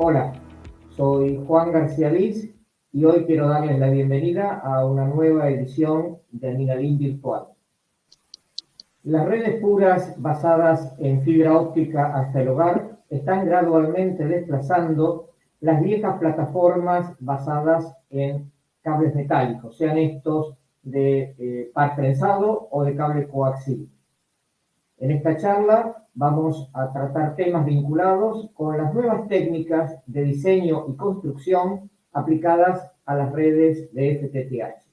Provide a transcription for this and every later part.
Hola, soy Juan García Liz y hoy quiero darles la bienvenida a una nueva edición de Minalin Virtual. Las redes puras basadas en fibra óptica hasta el hogar están gradualmente desplazando las viejas plataformas basadas en cables metálicos, sean estos de par trenzado o de cable coaxial. En esta charla vamos a tratar temas vinculados con las nuevas técnicas de diseño y construcción aplicadas a las redes de FTTH.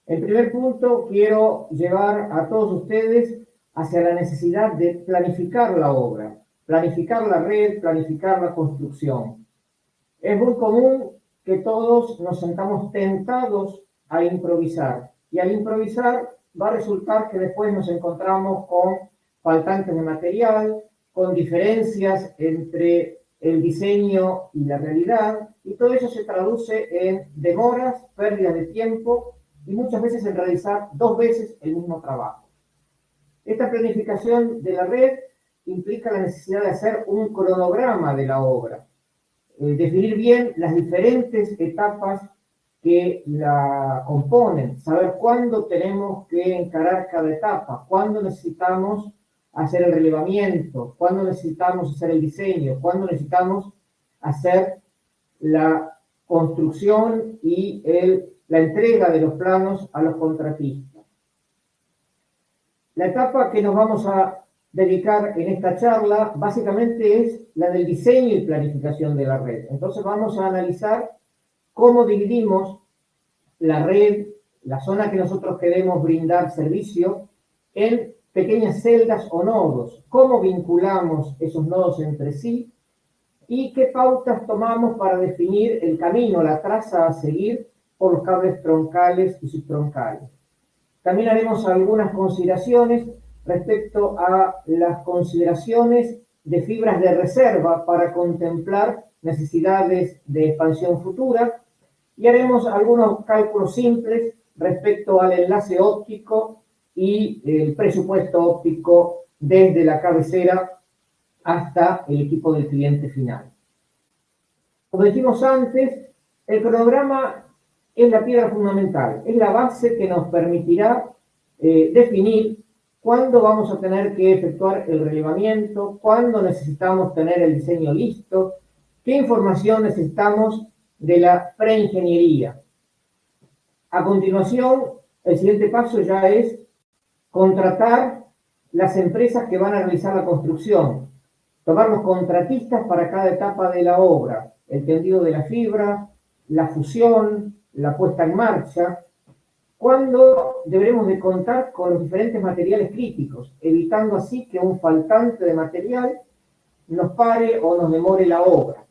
En primer punto, quiero llevar a todos ustedes hacia la necesidad de planificar la obra, planificar la red, planificar la construcción. Es muy común que todos nos sentamos tentados a improvisar, y al improvisar va a resultar que después nos encontramos con faltantes de material, con diferencias entre el diseño y la realidad, y todo eso se traduce en demoras, pérdidas de tiempo y muchas veces en realizar 2 veces el mismo trabajo. Esta planificación de la red implica la necesidad de hacer un cronograma de la obra, definir bien las diferentes etapas que la componen, saber cuándo tenemos que encarar cada etapa, cuándo necesitamos hacer el relevamiento, cuándo necesitamos hacer el diseño, cuándo necesitamos hacer la construcción y la entrega de los planos a los contratistas. La etapa que nos vamos a dedicar en esta charla básicamente es la del diseño y planificación de la red. Entonces vamos a analizar cómo dividimos la red, la zona que nosotros queremos brindar servicio, en pequeñas celdas o nodos, cómo vinculamos esos nodos entre sí y qué pautas tomamos para definir el camino, la traza a seguir por los cables troncales y subtroncales. También haremos algunas consideraciones respecto a las consideraciones de fibras de reserva para contemplar necesidades de expansión futura y haremos algunos cálculos simples respecto al enlace óptico y el presupuesto óptico desde la cabecera hasta el equipo del cliente final. Como dijimos antes, el cronograma es la piedra fundamental, es la base que nos permitirá definir cuándo vamos a tener que efectuar el relevamiento, cuándo necesitamos tener el diseño listo, qué información necesitamos de la preingeniería. A continuación, el siguiente paso ya es contratar las empresas que van a realizar la construcción, tomar los contratistas para cada etapa de la obra, el tendido de la fibra, la fusión, la puesta en marcha, cuando deberemos de contar con los diferentes materiales críticos, evitando así que un faltante de material nos pare o nos demore la obra,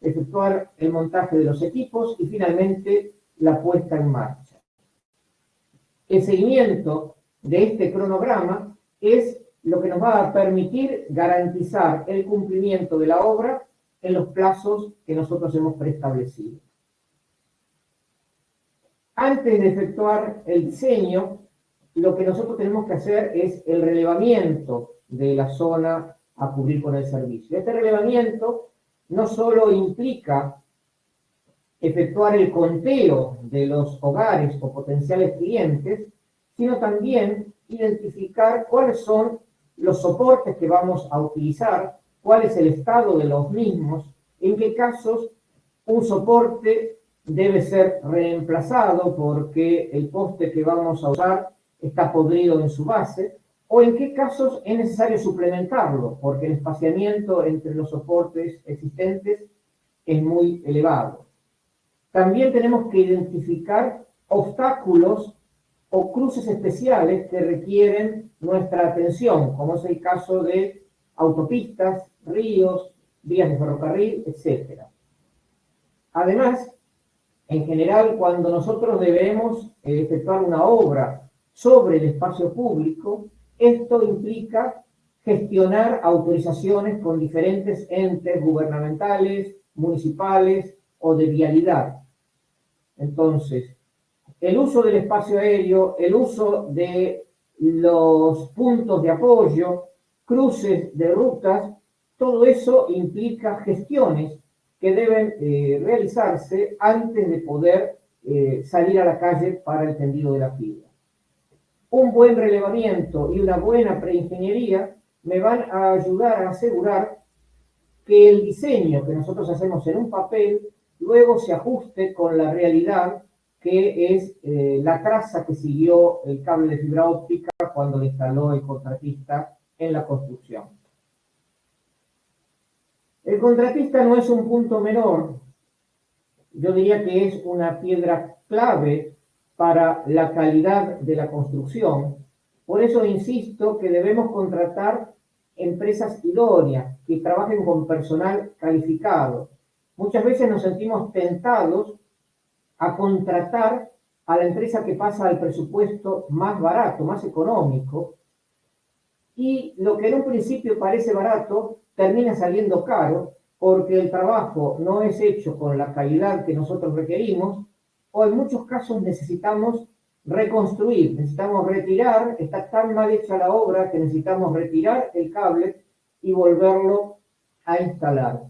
efectuar el montaje de los equipos y finalmente la puesta en marcha. El seguimiento de este cronograma es lo que nos va a permitir garantizar el cumplimiento de la obra en los plazos que nosotros hemos preestablecido. Antes de efectuar el diseño, lo que nosotros tenemos que hacer es el relevamiento de la zona a cubrir con el servicio. Este relevamiento no solo implica efectuar el conteo de los hogares o potenciales clientes, sino también identificar cuáles son los soportes que vamos a utilizar, cuál es el estado de los mismos, en qué casos un soporte debe ser reemplazado porque el poste que vamos a usar está podrido en su base, o en qué casos es necesario suplementarlo porque el espaciamiento entre los soportes existentes es muy elevado. También tenemos que identificar obstáculos o cruces especiales que requieren nuestra atención, como es el caso de autopistas, ríos, vías de ferrocarril, etc. Además, en general, cuando nosotros debemos efectuar una obra sobre el espacio público, esto implica gestionar autorizaciones con diferentes entes gubernamentales, municipales o de vialidad. Entonces, el uso del espacio aéreo, el uso de los puntos de apoyo, cruces de rutas, Todo eso implica gestiones que deben realizarse antes de poder salir a la calle para el tendido de la fibra. Un buen relevamiento y una buena preingeniería me van a ayudar a asegurar que el diseño que nosotros hacemos en un papel luego se ajuste con la realidad que es la traza que siguió el cable de fibra óptica cuando lo instaló el contratista en la construcción. El contratista no es un punto menor, yo diría que es una piedra clave para la calidad de la construcción. Por eso insisto que debemos contratar empresas idóneas que trabajen con personal calificado. Muchas veces nos sentimos tentados a contratar a la empresa que pasa al presupuesto más barato, más económico, y lo que en un principio parece barato termina saliendo caro porque el trabajo no es hecho con la calidad que nosotros requerimos, o en muchos casos necesitamos reconstruir, necesitamos retirar, está tan mal hecha la obra que necesitamos retirar el cable y volverlo a instalar.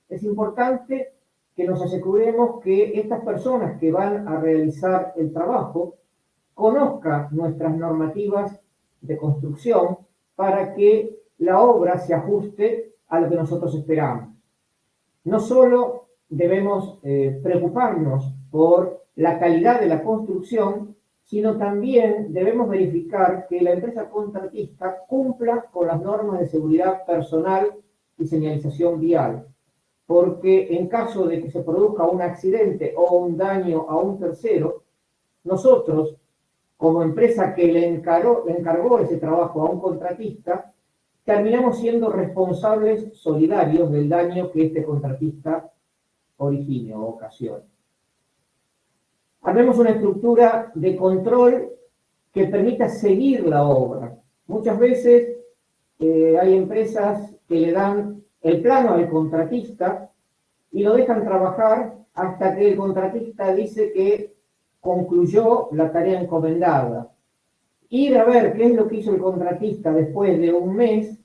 Es importante que nos aseguremos que estas personas que van a realizar el trabajo conozcan nuestras normativas de construcción para que la obra se ajuste a lo que nosotros esperamos. No solo debemos preocuparnos por la calidad de la construcción, sino también debemos verificar que la empresa contratista cumpla con las normas de seguridad personal y señalización vial, porque en caso de que se produzca un accidente o un daño a un tercero, nosotros, como empresa que le encargó ese trabajo a un contratista, terminamos siendo responsables solidarios del daño que este contratista origine o ocasione. Armemos una estructura de control que permita seguir la obra. Muchas veces hay empresas que le dan el plano al contratista y lo dejan trabajar hasta que el contratista dice que concluyó la tarea encomendada. Ir a ver qué es lo que hizo el contratista después de un mes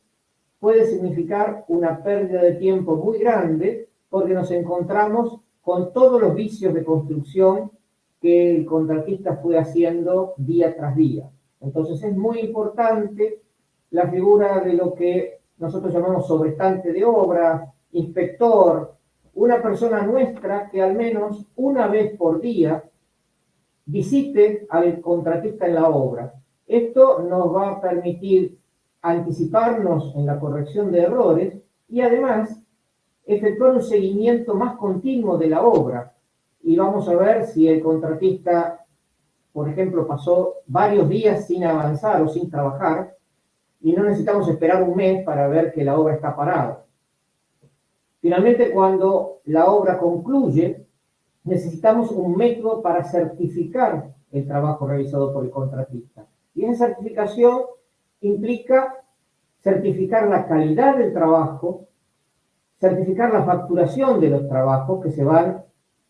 puede significar una pérdida de tiempo muy grande porque nos encontramos con todos los vicios de construcción que el contratista fue haciendo día tras día. Entonces es muy importante la figura de lo que nosotros llamamos sobrestante de obra, inspector, una persona nuestra que al menos una vez por día visite al contratista en la obra. Esto nos va a permitir anticiparnos en la corrección de errores y además efectuar un seguimiento más continuo de la obra. Y vamos a ver si el contratista, por ejemplo, pasó varios días sin avanzar o sin trabajar y no necesitamos esperar un mes para ver que la obra está parada. Finalmente, cuando la obra concluye, necesitamos un método para certificar el trabajo realizado por el contratista. Y esa certificación implica certificar la calidad del trabajo, certificar la facturación de los trabajos que se van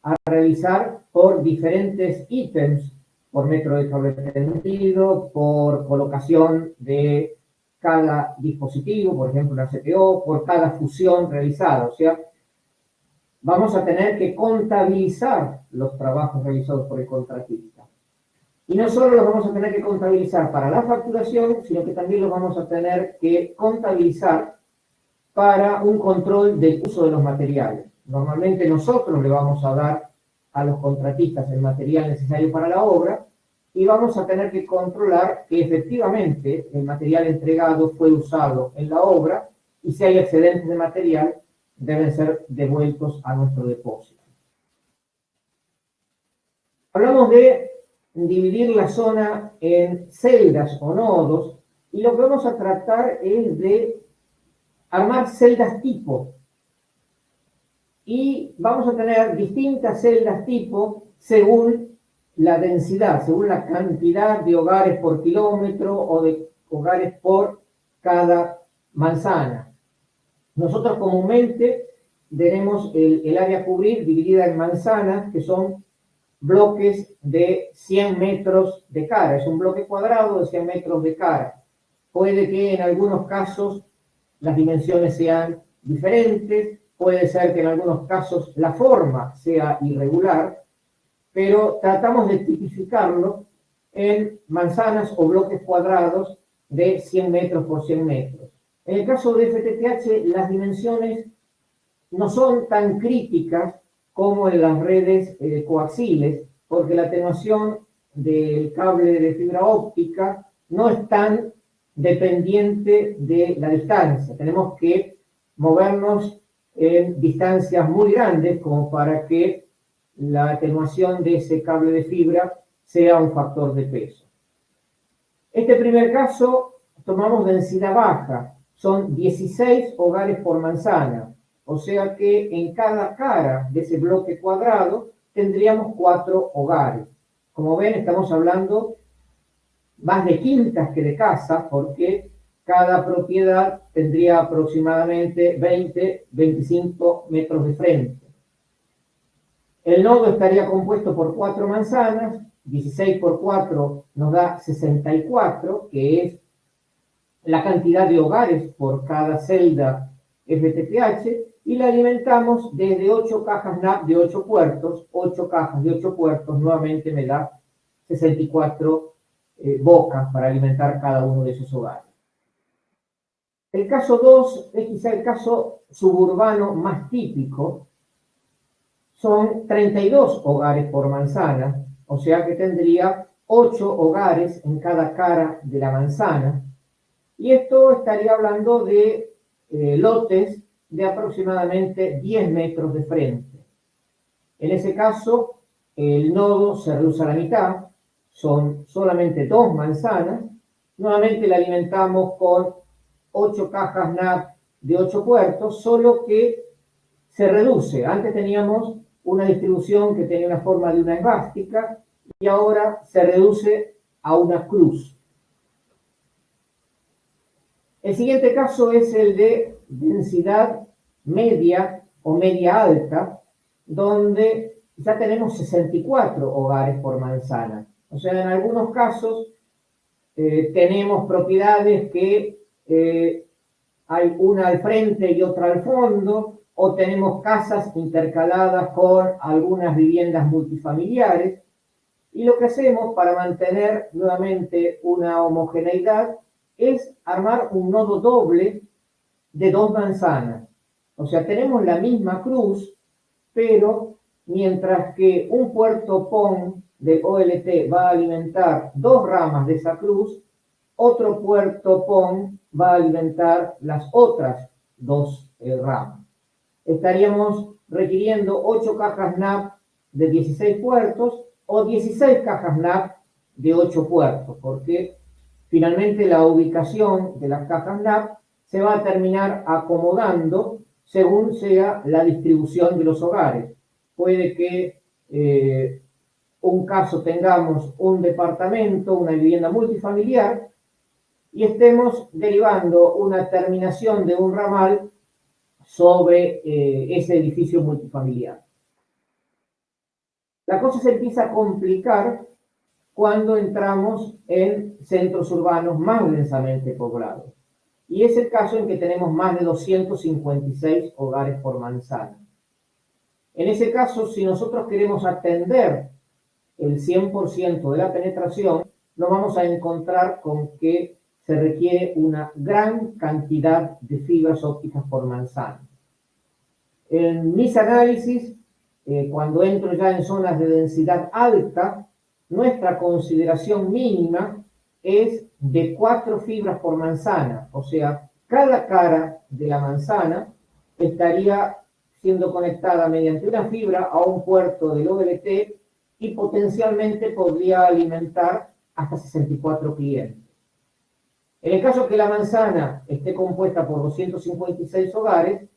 a realizar por diferentes ítems, por metro de cable tendido, por colocación de cada dispositivo, por ejemplo una CPO, por cada fusión realizada. O sea, vamos a tener que contabilizar los trabajos realizados por el contratista. Y no solo los vamos a tener que contabilizar para la facturación, sino que también los vamos a tener que contabilizar para un control del uso de los materiales. Normalmente nosotros le vamos a dar a los contratistas el material necesario para la obra y vamos a tener que controlar que efectivamente el material entregado fue usado en la obra y si hay excedentes de material deben ser devueltos a nuestro depósito. Hablamos de dividir la zona en celdas o nodos y lo que vamos a tratar es de armar celdas tipo. Y vamos a tener distintas celdas tipo según la densidad, según la cantidad de hogares por kilómetro o de hogares por cada manzana. Nosotros comúnmente tenemos el área a cubrir dividida en manzanas, que son bloques de 100 metros de cara. Es un bloque cuadrado de 100 metros de cara. Puede que en algunos casos las dimensiones sean diferentes, puede ser que en algunos casos la forma sea irregular, pero tratamos de tipificarlo en manzanas o bloques cuadrados de 100 metros por 100 metros. En el caso de FTTH, las dimensiones no son tan críticas como en las redes coaxiales, porque la atenuación del cable de fibra óptica no es tan dependiente de la distancia. Tenemos que movernos en distancias muy grandes como para que la atenuación de ese cable de fibra sea un factor de peso. Este primer caso tomamos densidad baja, son 16 hogares por manzana, o sea que en cada cara de ese bloque cuadrado tendríamos 4 hogares. Como ven, estamos hablando más de quintas que de casas, porque cada propiedad tendría aproximadamente 20-25 metros de frente. El nodo estaría compuesto por 4 manzanas, 16 por 4 nos da 64, que es la cantidad de hogares por cada celda FTTH, y la alimentamos desde 8 cajas NAP de 8 puertos. 8 cajas de 8 puertos nuevamente me da 64 bocas para alimentar cada uno de esos hogares. El caso 2 es quizá el caso suburbano más típico. Son 32 hogares por manzana, o sea que tendría 8 hogares en cada cara de la manzana. Y esto estaría hablando de lotes de aproximadamente 10 metros de frente. En ese caso, el nodo se reduce a la mitad, son solamente 2 manzanas. Nuevamente la alimentamos con 8 cajas NAP de 8 puertos, solo que se reduce. Antes teníamos una distribución que tenía una forma de una esvástica y ahora se reduce a una cruz. El siguiente caso es el de densidad media o media alta, donde ya tenemos 64 hogares por manzana. O sea, en algunos casos tenemos propiedades que hay una al frente y otra al fondo, o tenemos casas intercaladas con algunas viviendas multifamiliares, y lo que hacemos para mantener nuevamente una homogeneidad es armar un nodo doble de 2 manzanas. O sea, tenemos la misma cruz, pero mientras que un puerto PON de OLT va a alimentar 2 ramas de esa cruz, otro puerto PON va a alimentar las otras 2 ramas. Estaríamos requiriendo 8 cajas NAP de 16 puertos o 16 cajas NAP de 8 puertos, porque finalmente la ubicación de las cajas NAP se va a terminar acomodando según sea la distribución de los hogares. Puede que un caso tengamos un departamento, una vivienda multifamiliar, y estemos derivando una terminación de un ramal sobre ese edificio multifamiliar. La cosa se empieza a complicar cuando entramos en centros urbanos más densamente poblados. Y es el caso en que tenemos más de 256 hogares por manzana. En ese caso, si nosotros queremos atender el 100% de la penetración, nos vamos a encontrar con que se requiere una gran cantidad de fibras ópticas por manzana. En mis análisis, cuando entro ya en zonas de densidad alta, nuestra consideración mínima es de 4 fibras por manzana, o sea, cada cara de la manzana estaría siendo conectada mediante una fibra a un puerto del OLT y potencialmente podría alimentar hasta 64 clientes. En el caso que la manzana esté compuesta por 256 hogares,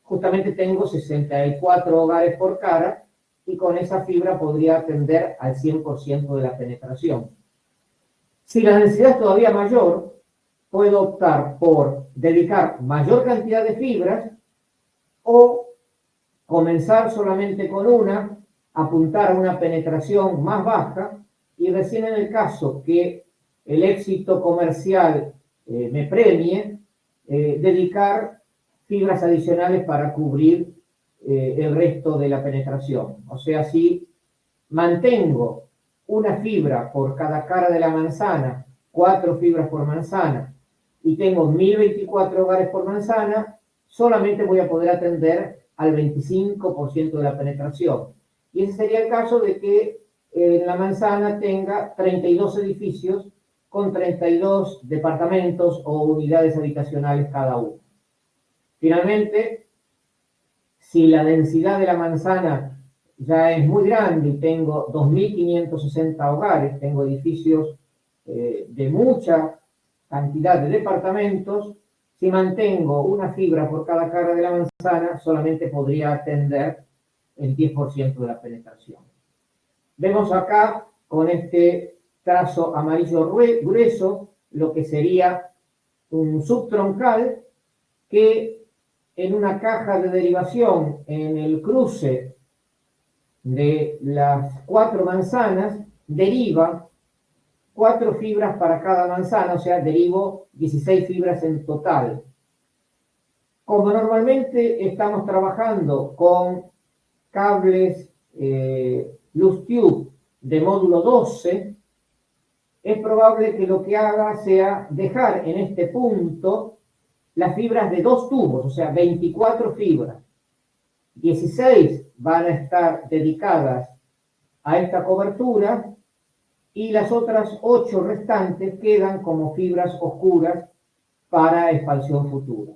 justamente tengo 64 hogares por cara y con esa fibra podría atender al 100% de la penetración. Si la densidad es todavía mayor, puedo optar por dedicar mayor cantidad de fibras o comenzar solamente con una, apuntar a una penetración más baja y recién en el caso que el éxito comercial me premie, dedicar fibras adicionales para cubrir el resto de la penetración. O sea, si mantengo una fibra por cada cara de la manzana, 4 fibras por manzana, y tengo 1024 hogares por manzana, solamente voy a poder atender al 25% de la penetración. Y ese sería el caso de que la manzana tenga 32 edificios con 32 departamentos o unidades habitacionales cada uno. Finalmente, si la densidad de la manzana ya es muy grande y tengo 2.560 hogares, tengo edificios de mucha cantidad de departamentos, si mantengo una fibra por cada cara de la manzana, solamente podría atender el 10% de la penetración. Vemos acá con este trazo amarillo grueso lo que sería un subtroncal que en una caja de derivación en el cruce de las 4 manzanas deriva 4 fibras para cada manzana, o sea, derivo 16 fibras en total. Como normalmente estamos trabajando con cables Luz Tube de módulo 12, es probable que lo que haga sea dejar en este punto las fibras de 2 tubos, o sea, 24 fibras. 16 van a estar dedicadas a esta cobertura y las otras 8 restantes quedan como fibras oscuras para expansión futura.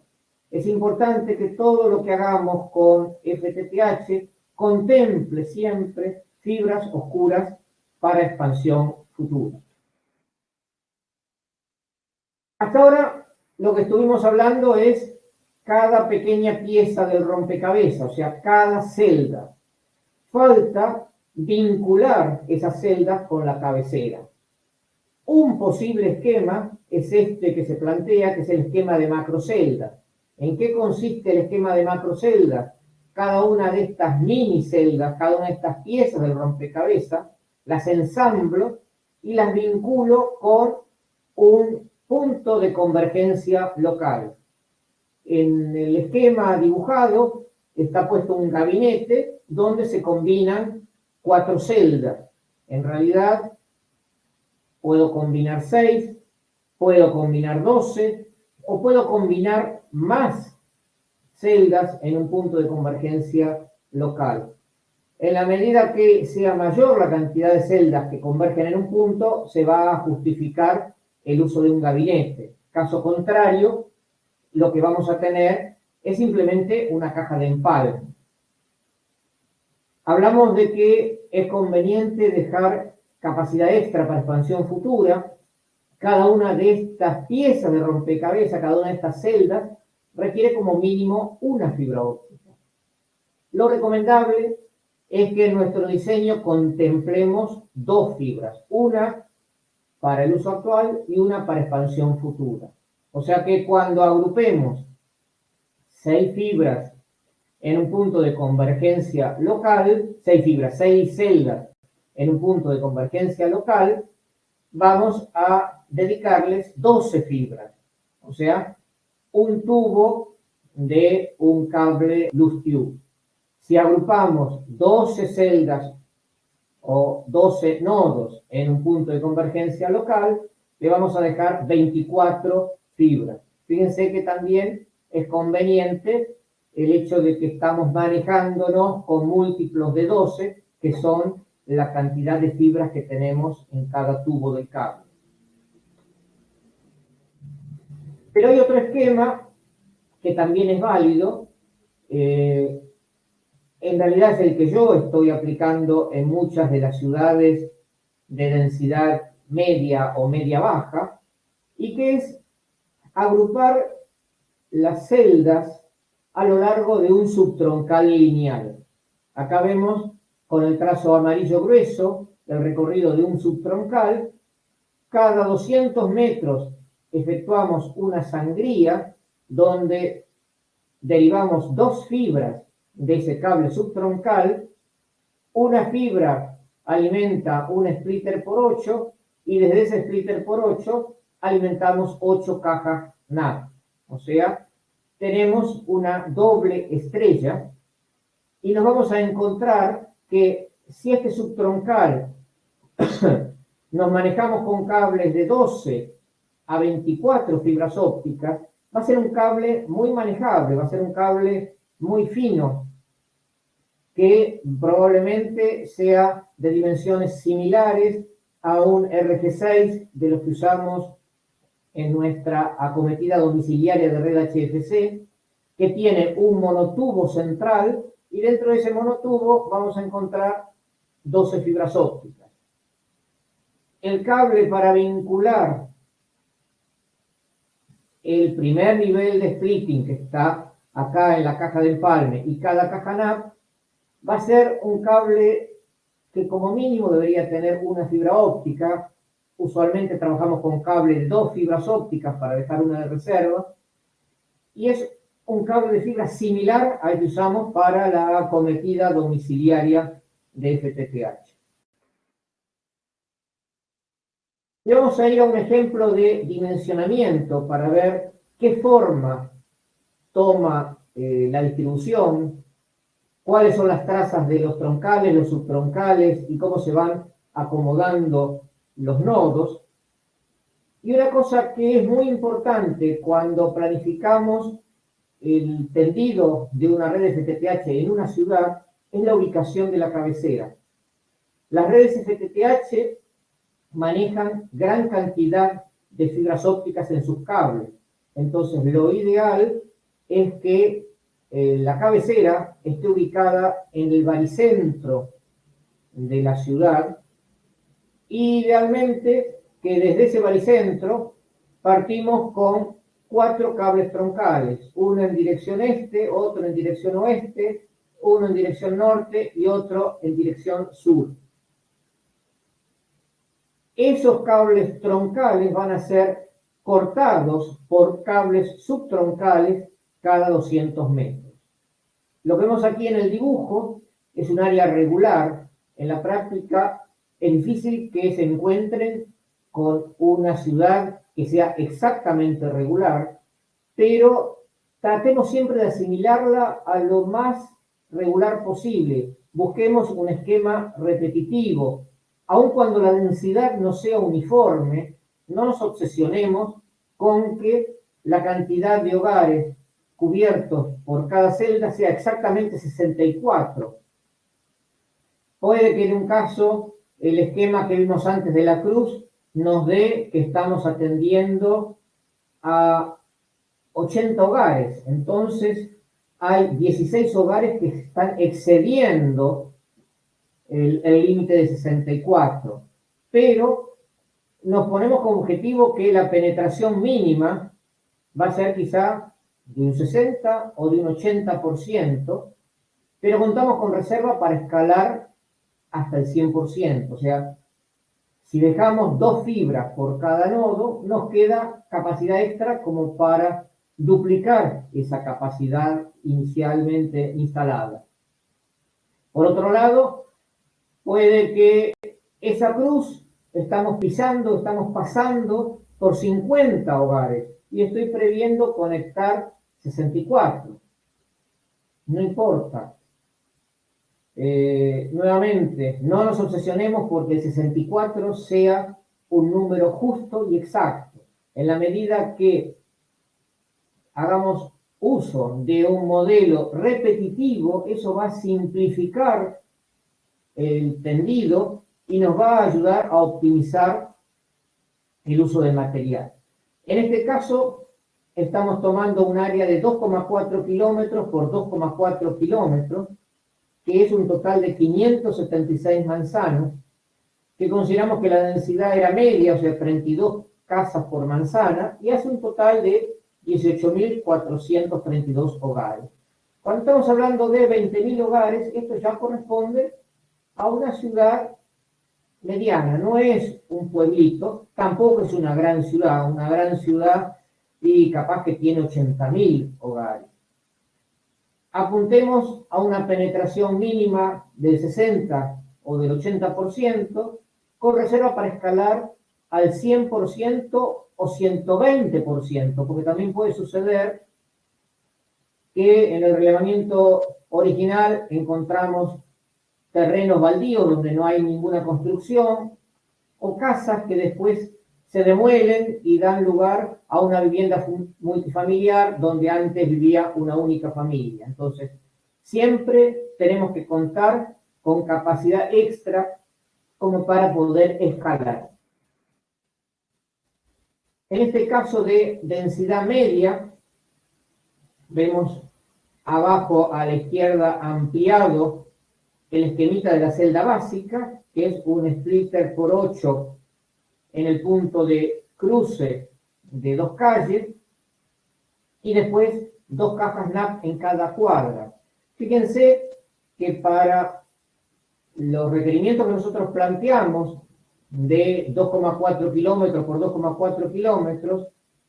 Es importante que todo lo que hagamos con FTTH contemple siempre fibras oscuras para expansión futura. Hasta ahora lo que estuvimos hablando es cada pequeña pieza del rompecabezas, o sea, cada celda. Falta vincular esas celdas con la cabecera. Un posible esquema es este que se plantea, que es el esquema de macrocelda. ¿En qué consiste el esquema de macrocelda? Cada una de estas mini celdas, cada una de estas piezas del rompecabezas, las ensamblo y las vinculo con un punto de convergencia local. En el esquema dibujado está puesto un gabinete donde se combinan 4 celdas. En realidad puedo combinar 6, puedo combinar 12 o puedo combinar más celdas en un punto de convergencia local. En la medida que sea mayor la cantidad de celdas que convergen en un punto, se va a justificar el uso de un gabinete. Caso contrario, lo que vamos a tener es simplemente una caja de empalme. Hablamos de que es conveniente dejar capacidad extra para expansión futura. Cada una de estas piezas de rompecabezas, cada una de estas celdas, requiere como mínimo una fibra óptica. Lo recomendable es que en nuestro diseño contemplemos 2 fibras, una para el uso actual y una para expansión futura. O sea que cuando agrupemos 6 fibras en un punto de convergencia local, 6 celdas en un punto de convergencia local, vamos a dedicarles 12 fibras, o sea, un tubo de un cable Luz Tube. Si agrupamos 12 celdas o 12 nodos en un punto de convergencia local, le vamos a dejar 24 fibras. Fíjense que también es conveniente el hecho de que estamos manejándonos con múltiplos de 12, que son la cantidad de fibras que tenemos en cada tubo del cable. Pero hay otro esquema que también es válido, en realidad es el que yo estoy aplicando en muchas de las ciudades de densidad media o media-baja, y que es agrupar las celdas a lo largo de un subtroncal lineal. Acá vemos con el trazo amarillo grueso el recorrido de un subtroncal. Cada 200 metros efectuamos una sangría donde derivamos 2 fibras de ese cable subtroncal. Una fibra alimenta un splitter por 8 y desde ese splitter por 8 alimentamos 8 cajas NAP. O sea, tenemos una doble estrella y nos vamos a encontrar que si este subtroncal nos manejamos con cables de 12 a 24 fibras ópticas, va a ser un cable muy manejable, va a ser un cable muy fino, que probablemente sea de dimensiones similares a un RG6 de los que usamos en nuestra acometida domiciliaria de red HFC, que tiene un monotubo central y dentro de ese monotubo vamos a encontrar 12 fibras ópticas. El cable para vincular el primer nivel de splitting que está acá en la caja de empalme y cada caja NAP va a ser un cable que como mínimo debería tener una fibra óptica. Usualmente trabajamos con cable de 2 fibras ópticas para dejar una de reserva. Y es un cable de fibra similar al que usamos para la acometida domiciliaria de FTTH. Y vamos a ir a un ejemplo de dimensionamiento para ver qué forma toma la distribución, cuáles son las trazas de los troncales, los subtroncales y cómo se van acomodando los nodos. Y una cosa que es muy importante cuando planificamos el tendido de una red FTTH en una ciudad es la ubicación de la cabecera. Las redes FTTH manejan gran cantidad de fibras ópticas en sus cables. Entonces, lo ideal es que la cabecera esté ubicada en el baricentro de la ciudad y idealmente que desde ese baricentro partimos con 4 cables troncales, uno en dirección este, otro en dirección oeste, uno en dirección norte y otro en dirección sur. Esos cables troncales van a ser cortados por cables subtroncales cada 200 metros. Lo que vemos aquí en el dibujo es un área regular. En la práctica es difícil que se encuentren con una ciudad que sea exactamente regular, pero tratemos siempre de asimilarla a lo más regular posible. Busquemos un esquema repetitivo. Aun cuando la densidad no sea uniforme, no nos obsesionemos con que la cantidad de hogares cubiertos por cada celda sea exactamente 64. Puede que en un caso el esquema que vimos antes de la cruz nos dé que estamos atendiendo a 80 hogares. Entonces hay 16 hogares que están excediendo el límite de 64. Pero nos ponemos como objetivo que la penetración mínima va a ser quizá de un 60 o de un 80%, pero contamos con reserva para escalar hasta el 100%. O sea, si dejamos 2 fibras por cada nodo, nos queda capacidad extra como para duplicar esa capacidad inicialmente instalada. Por otro lado, puede que esa cruz estamos pisando, estamos pasando por 50 hogares y estoy previendo conectar 64. No importa. Nuevamente, no nos obsesionemos porque el 64 sea un número justo y exacto. En la medida que hagamos uso de un modelo repetitivo, eso va a simplificar el tendido y nos va a ayudar a optimizar el uso del material. En este caso, estamos tomando un área de 2,4 kilómetros por 2,4 kilómetros, que es un total de 576 manzanas, que consideramos que la densidad era media, o sea, 32 casas por manzana, y hace un total de 18.432 hogares. Cuando estamos hablando de 20.000 hogares, esto ya corresponde a una ciudad mediana, no es un pueblito, tampoco es una gran ciudad y capaz que tiene 80.000 hogares. Apuntemos a una penetración mínima del 60 o del 80%, con reserva para escalar al 100% o 120%, porque también puede suceder que en el relevamiento original encontramos terrenos baldíos donde no hay ninguna construcción, o casas que después se demuelen y dan lugar a una vivienda multifamiliar donde antes vivía una única familia. Entonces, siempre tenemos que contar con capacidad extra como para poder escalar. En este caso de densidad media, vemos abajo a la izquierda ampliado el esquemita de la celda básica, que es un splitter por 8 en el punto de cruce de 2 calles, y después 2 cajas NAP en cada cuadra. Fíjense que para los requerimientos que nosotros planteamos de 2,4 kilómetros por 2,4 kilómetros,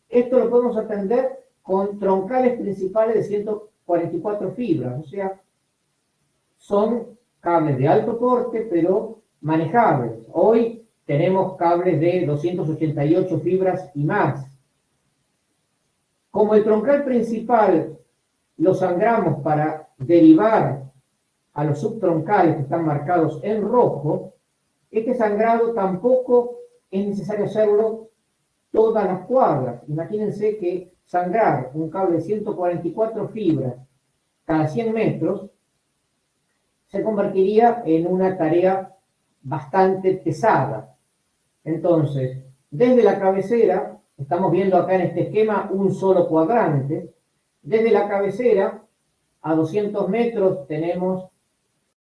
esto lo podemos atender con troncales principales de 144 fibras, o sea, son cables de alto porte, pero manejables. Hoy tenemos cables de 288 fibras y más. Como el troncal principal lo sangramos para derivar a los subtroncales que están marcados en rojo, este sangrado tampoco es necesario hacerlo todas las cuadras. Imagínense que sangrar un cable de 144 fibras cada 100 metros se convertiría en una tarea bastante pesada. Entonces, desde la cabecera, estamos viendo acá en este esquema un solo cuadrante, desde la cabecera a 200 metros tenemos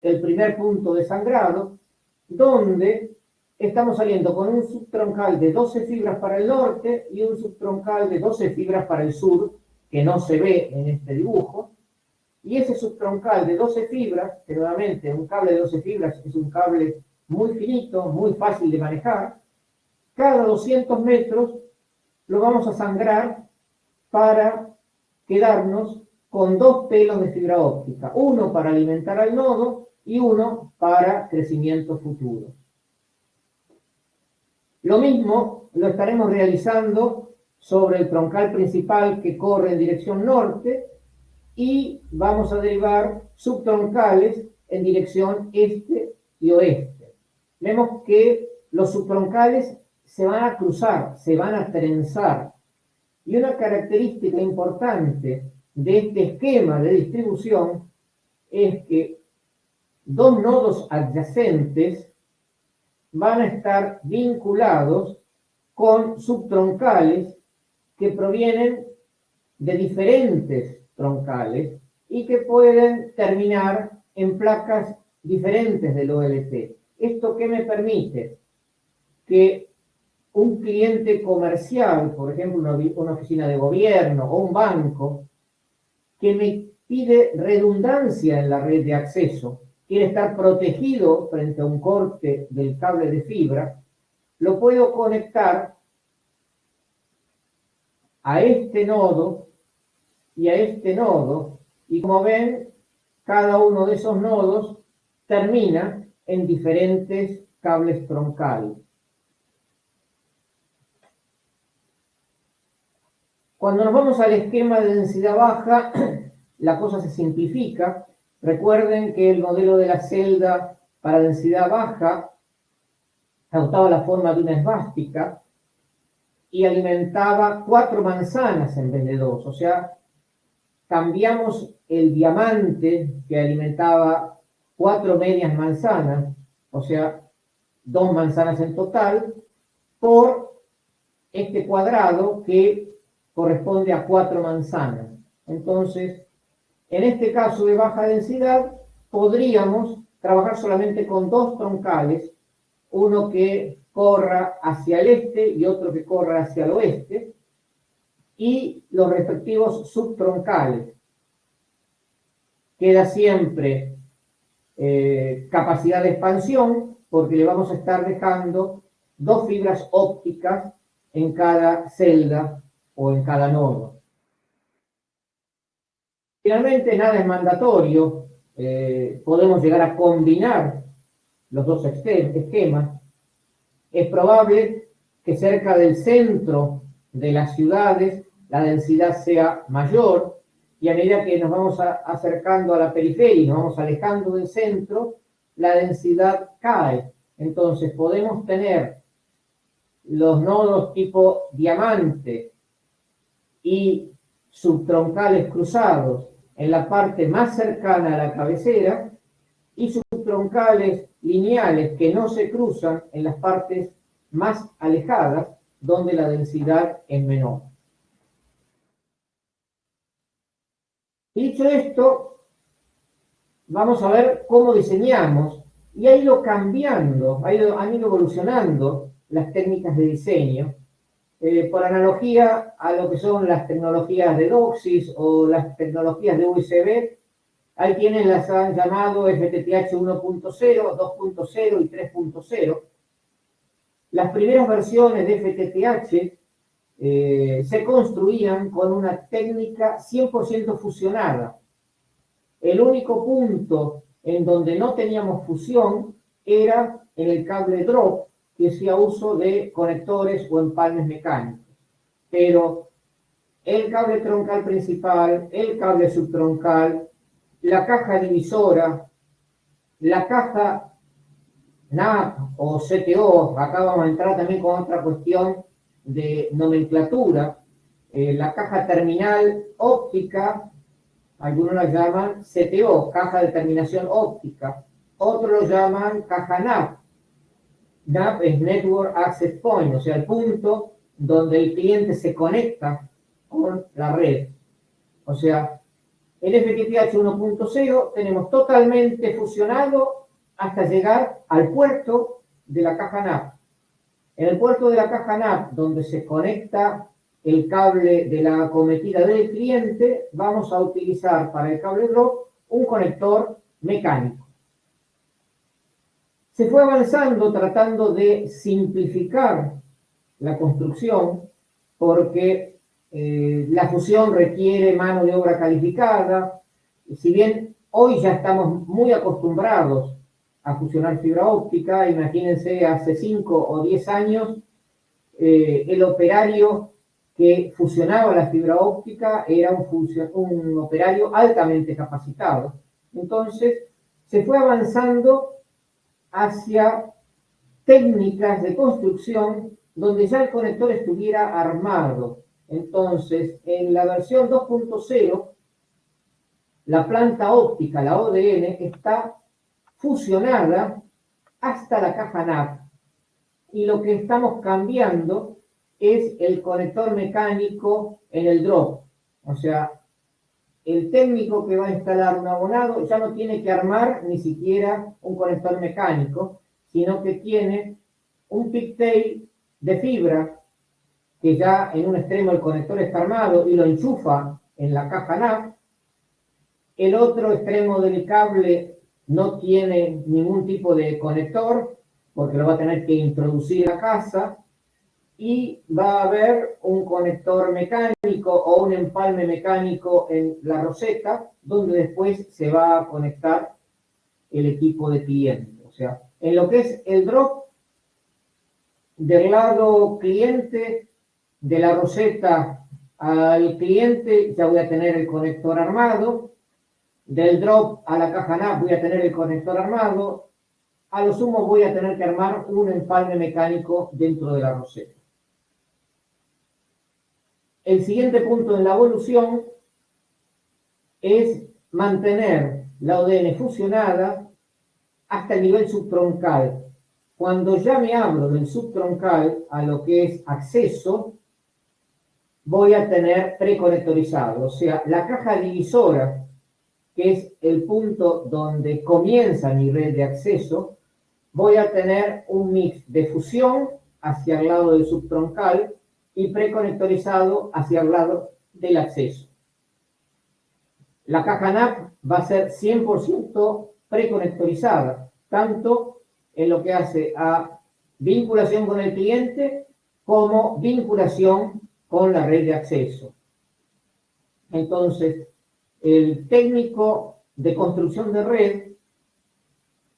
el primer punto de sangrado, donde estamos saliendo con un subtroncal de 12 fibras para el norte y un subtroncal de 12 fibras para el sur, que no se ve en este dibujo. Y ese subtroncal de 12 fibras, que nuevamente un cable de 12 fibras es un cable muy finito, muy fácil de manejar, cada 200 metros lo vamos a sangrar para quedarnos con 2 pelos de fibra óptica, uno para alimentar al nodo y uno para crecimiento futuro. Lo mismo lo estaremos realizando sobre el troncal principal que corre en dirección norte, y vamos a derivar subtroncales en dirección este y oeste. Vemos que los subtroncales se van a cruzar, se van a trenzar. Y una característica importante de este esquema de distribución es que 2 nodos adyacentes van a estar vinculados con subtroncales que provienen de diferentes troncales y que pueden terminar en placas diferentes del OLT. ¿Esto qué me permite? Que un cliente comercial, por ejemplo, una oficina de gobierno o un banco, que me pide redundancia en la red de acceso, quiere estar protegido frente a un corte del cable de fibra, lo puedo conectar a este nodo y a este nodo, y como ven, cada uno de esos nodos termina en diferentes cables troncales. Cuando nos vamos al esquema de densidad baja, la cosa se simplifica. Recuerden que el modelo de la celda para densidad baja adoptaba la forma de una esvástica y alimentaba 4 manzanas en vez de 2. O sea, cambiamos el diamante que alimentaba 4 medias manzanas, o sea, 2 manzanas en total, por este cuadrado que corresponde a 4 manzanas. Entonces, en este caso de baja densidad, podríamos trabajar solamente con 2 troncales, uno que corra hacia el este y otro que corra hacia el oeste, y los respectivos subtroncales. Queda siempre capacidad de expansión, porque le vamos a estar dejando 2 fibras ópticas en cada celda o en cada nodo. Finalmente, nada es mandatorio. Podemos llegar a combinar los dos esquemas. Es probable que cerca del centro de las ciudades la densidad sea mayor y a medida que nos vamos acercando a la periferia y nos vamos alejando del centro, la densidad cae. Entonces podemos tener los nodos tipo diamante y subtroncales cruzados en la parte más cercana a la cabecera y subtroncales lineales que no se cruzan en las partes más alejadas donde la densidad es menor. Dicho esto, vamos a ver cómo diseñamos y ha ido cambiando, han ido evolucionando las técnicas de diseño. Por analogía a lo que son las tecnologías de DOCSIS o las tecnologías de USB, ahí tienen las han llamado FTTH 1.0, 2.0 y 3.0. Las primeras versiones de FTTH se construían con una técnica 100% fusionada. El único punto en donde no teníamos fusión era en el cable drop, que hacía uso de conectores o empalmes mecánicos. Pero el cable troncal principal, el cable subtroncal, la caja divisora, la caja NAP o CTO, acá vamos a entrar también con otra cuestión de nomenclatura, la caja terminal óptica, algunos la llaman CTO, caja de terminación óptica, otros lo llaman caja NAP. NAP es Network Access Point, o sea, el punto donde el cliente se conecta con la red. O sea, el FTTH 1.0 tenemos totalmente fusionado hasta llegar al puerto de la caja NAP. En el puerto de la caja NAP, donde se conecta el cable de la acometida del cliente, vamos a utilizar para el cable drop un conector mecánico. Se fue avanzando tratando de simplificar la construcción porque la fusión requiere mano de obra calificada. Si bien hoy ya estamos muy acostumbrados a fusionar fibra óptica, imagínense hace 5 o 10 años el operario que fusionaba la fibra óptica era un operario altamente capacitado. Entonces se fue avanzando hacia técnicas de construcción donde ya el conector estuviera armado. Entonces, en la versión 2.0, la planta óptica, la ODN, está fusionada hasta la caja NAP. Y lo que estamos cambiando es el conector mecánico en el drop. O sea, el técnico que va a instalar un abonado ya no tiene que armar ni siquiera un conector mecánico, sino que tiene un pigtail de fibra que ya en un extremo el conector está armado y lo enchufa en la caja NAP. El otro extremo del cable no tiene ningún tipo de conector porque lo va a tener que introducir a la casa y va a haber un conector mecánico o un empalme mecánico en la roseta donde después se va a conectar el equipo de cliente. O sea, en lo que es el drop, del lado cliente, de la roseta al cliente ya voy a tener el conector armado, del drop a la caja NAP voy a tener el conector armado, a lo sumo voy a tener que armar un empalme mecánico dentro de la roseta. El siguiente punto en la evolución es mantener la ODN fusionada hasta el nivel subtroncal. Cuando ya me abro del subtroncal a lo que es acceso, voy a tener preconectorizado. O sea, la caja divisora, que es el punto donde comienza mi red de acceso, voy a tener un mix de fusión hacia el lado del subtroncal y preconectorizado hacia el lado del acceso. La caja NAP va a ser 100% preconectorizada, tanto en lo que hace a vinculación con el cliente como vinculación con la red de acceso. Entonces, el técnico de construcción de red,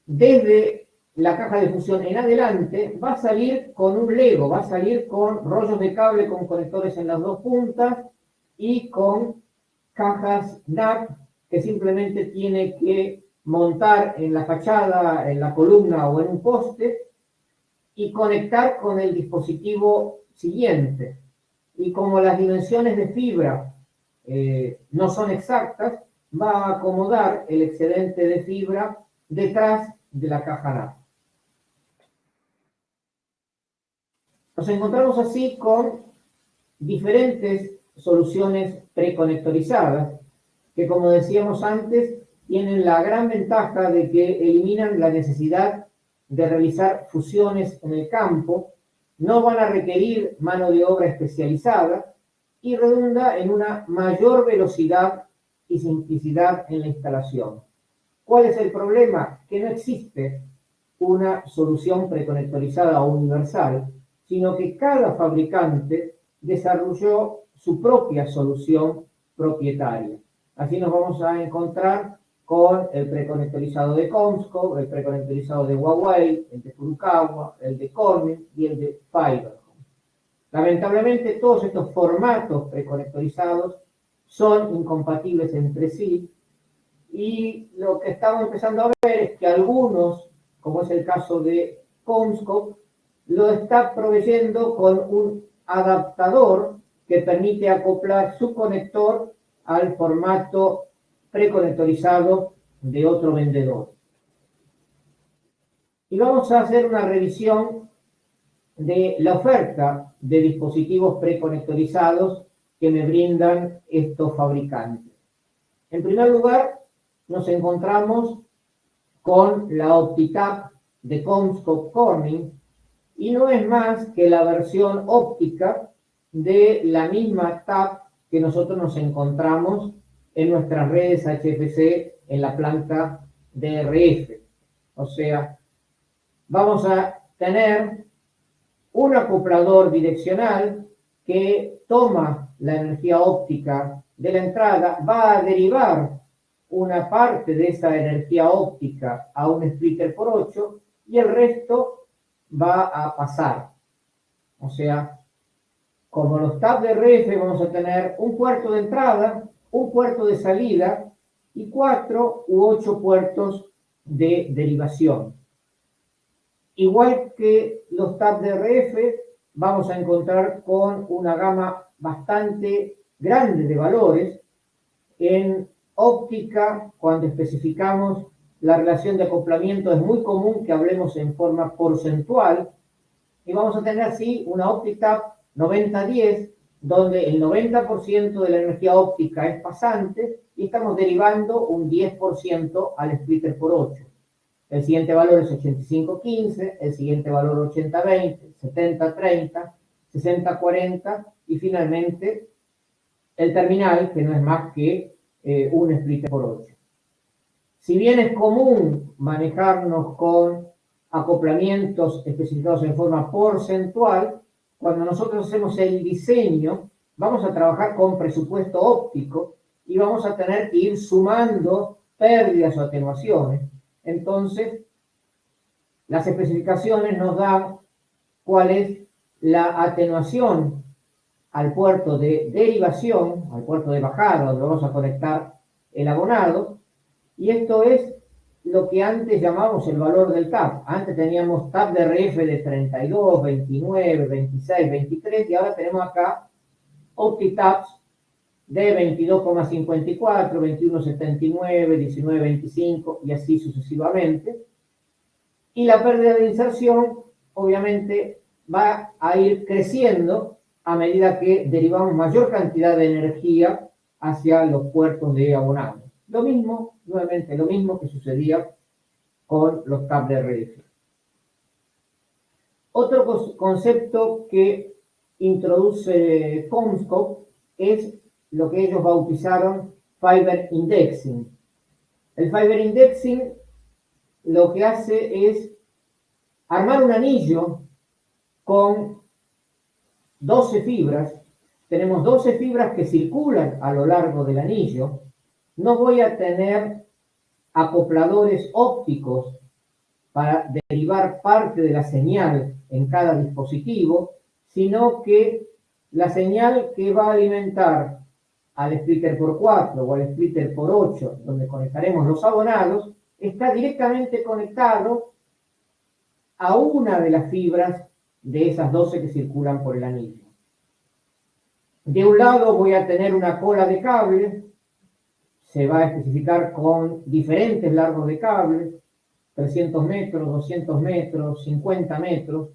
desde la caja de fusión en adelante, va a salir con un Lego, va a salir con rollos de cable con conectores en las dos puntas y con cajas NAC que simplemente tiene que montar en la fachada, en la columna o en un poste y conectar con el dispositivo siguiente. Y como las dimensiones de fibra no son exactas, va a acomodar el excedente de fibra detrás de la caja NAC. Nos encontramos así con diferentes soluciones preconectorizadas que, como decíamos antes, tienen la gran ventaja de que eliminan la necesidad de realizar fusiones en el campo, no van a requerir mano de obra especializada y redunda en una mayor velocidad y simplicidad en la instalación. ¿Cuál es el problema? Que no existe una solución preconectorizada o universal, sino que cada fabricante desarrolló su propia solución propietaria. Así nos vamos a encontrar con el preconectorizado de Comscore, el preconectorizado de Huawei, el de Furukawa, el de Corning y el de Fibercom. Lamentablemente todos estos formatos preconectorizados son incompatibles entre sí y lo que estamos empezando a ver es que algunos, como es el caso de Comscore, lo está proveyendo con un adaptador que permite acoplar su conector al formato preconectorizado de otro vendedor. Y vamos a hacer una revisión de la oferta de dispositivos preconectorizados que me brindan estos fabricantes. En primer lugar, nos encontramos con la OptiTap de Comscore Corning, y no es más que la versión óptica de la misma TAP que nosotros nos encontramos en nuestras redes HFC en la planta DRF. O sea, vamos a tener un acoplador direccional que toma la energía óptica de la entrada, va a derivar una parte de esa energía óptica a un splitter por 8 y el resto va a pasar. O sea, como los TAP de RF vamos a tener un puerto de entrada, un puerto de salida y 4 u 8 puertos de derivación. Igual que los TAP de RF, vamos a encontrar con una gama bastante grande de valores. En óptica, cuando especificamos la relación de acoplamiento, es muy común que hablemos en forma porcentual y vamos a tener así una OptiTap 90-10, donde el 90% de la energía óptica es pasante y estamos derivando un 10% al splitter por 8. El siguiente valor es 85-15, el siguiente valor 80-20, 70-30, 60-40 y finalmente el terminal, que no es más que un splitter por 8. Si bien es común manejarnos con acoplamientos especificados en forma porcentual, cuando nosotros hacemos el diseño, vamos a trabajar con presupuesto óptico y vamos a tener que ir sumando pérdidas o atenuaciones. Entonces, las especificaciones nos dan cuál es la atenuación al puerto de derivación, al puerto de bajada, donde vamos a conectar el abonado, y esto es lo que antes llamamos el valor del TAP. Antes teníamos TAP de RF de 32, 29, 26, 23, y ahora tenemos acá OptiTaps de 22,54, 21,79, 19,25 y así sucesivamente. Y la pérdida de inserción, obviamente, va a ir creciendo a medida que derivamos mayor cantidad de energía hacia los puertos de abonado. Lo mismo, nuevamente, lo mismo que sucedía con los TAP de RF. Otro concepto que introduce Comscore es lo que ellos bautizaron Fiber Indexing. El Fiber Indexing lo que hace es armar un anillo con 12 fibras. Tenemos 12 fibras que circulan a lo largo del anillo. No voy a tener acopladores ópticos para derivar parte de la señal en cada dispositivo, sino que la señal que va a alimentar al splitter por 4 o al splitter por 8, donde conectaremos los abonados, está directamente conectado a una de las fibras de esas 12 que circulan por el anillo. De un lado voy a tener una cola de cable, se va a especificar con diferentes largos de cable, 300 metros, 200 metros, 50 metros.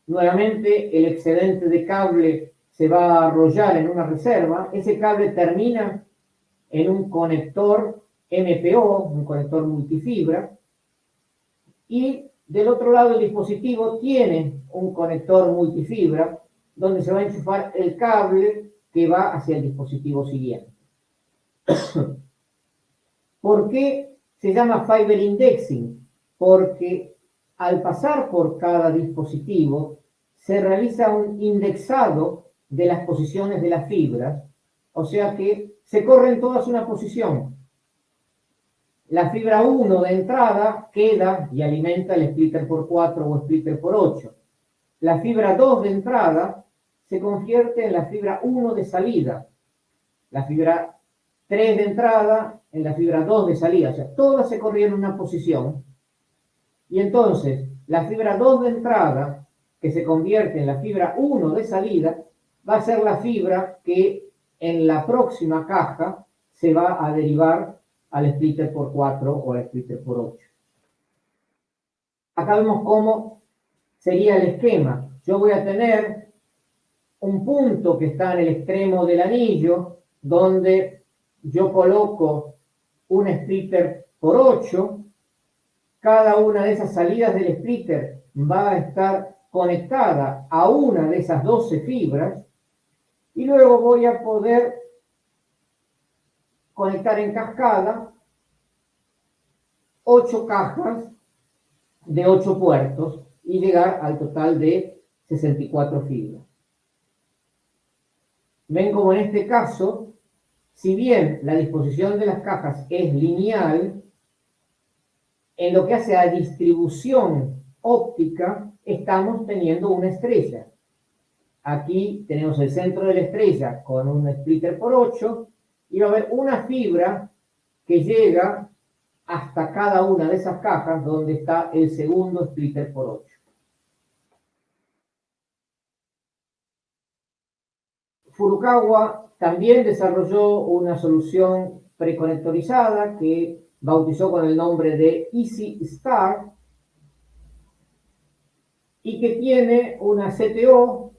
Nuevamente el excedente de cable se va a arrollar en una reserva. Ese cable termina en un conector MPO, un conector multifibra, y del otro lado el dispositivo tiene un conector multifibra donde se va a enchufar el cable que va hacia el dispositivo siguiente. ¿Por qué se llama Fiber Indexing? Porque al pasar por cada dispositivo se realiza un indexado de las posiciones de las fibras, o sea que se corren todas una posición. La fibra 1 de entrada queda y alimenta el splitter por 4 o splitter por 8. La fibra 2 de entrada se convierte en la fibra 1 de salida. La fibra 3 de entrada en la fibra 2 de salida. O sea, todas se corrían en una posición. Y entonces, la fibra 2 de entrada, que se convierte en la fibra 1 de salida, va a ser la fibra que en la próxima caja se va a derivar al splitter por 4 o al splitter por 8. Acá vemos cómo sería el esquema. Yo voy a tener un punto que está en el extremo del anillo, donde yo coloco un splitter por 8. Cada una de esas salidas del splitter va a estar conectada a una de esas 12 fibras, y luego voy a poder conectar en cascada 8 cajas de 8 puertos y llegar al total de 64 fibras. Ven como en este caso, si bien la disposición de las cajas es lineal, en lo que hace a distribución óptica estamos teniendo una estrella. Aquí tenemos el centro de la estrella con un splitter por 8 y va a haber una fibra que llega hasta cada una de esas cajas donde está el segundo splitter por 8. Furukawa también desarrolló una solución preconectorizada que bautizó con el nombre de Easy Start y que tiene una CTO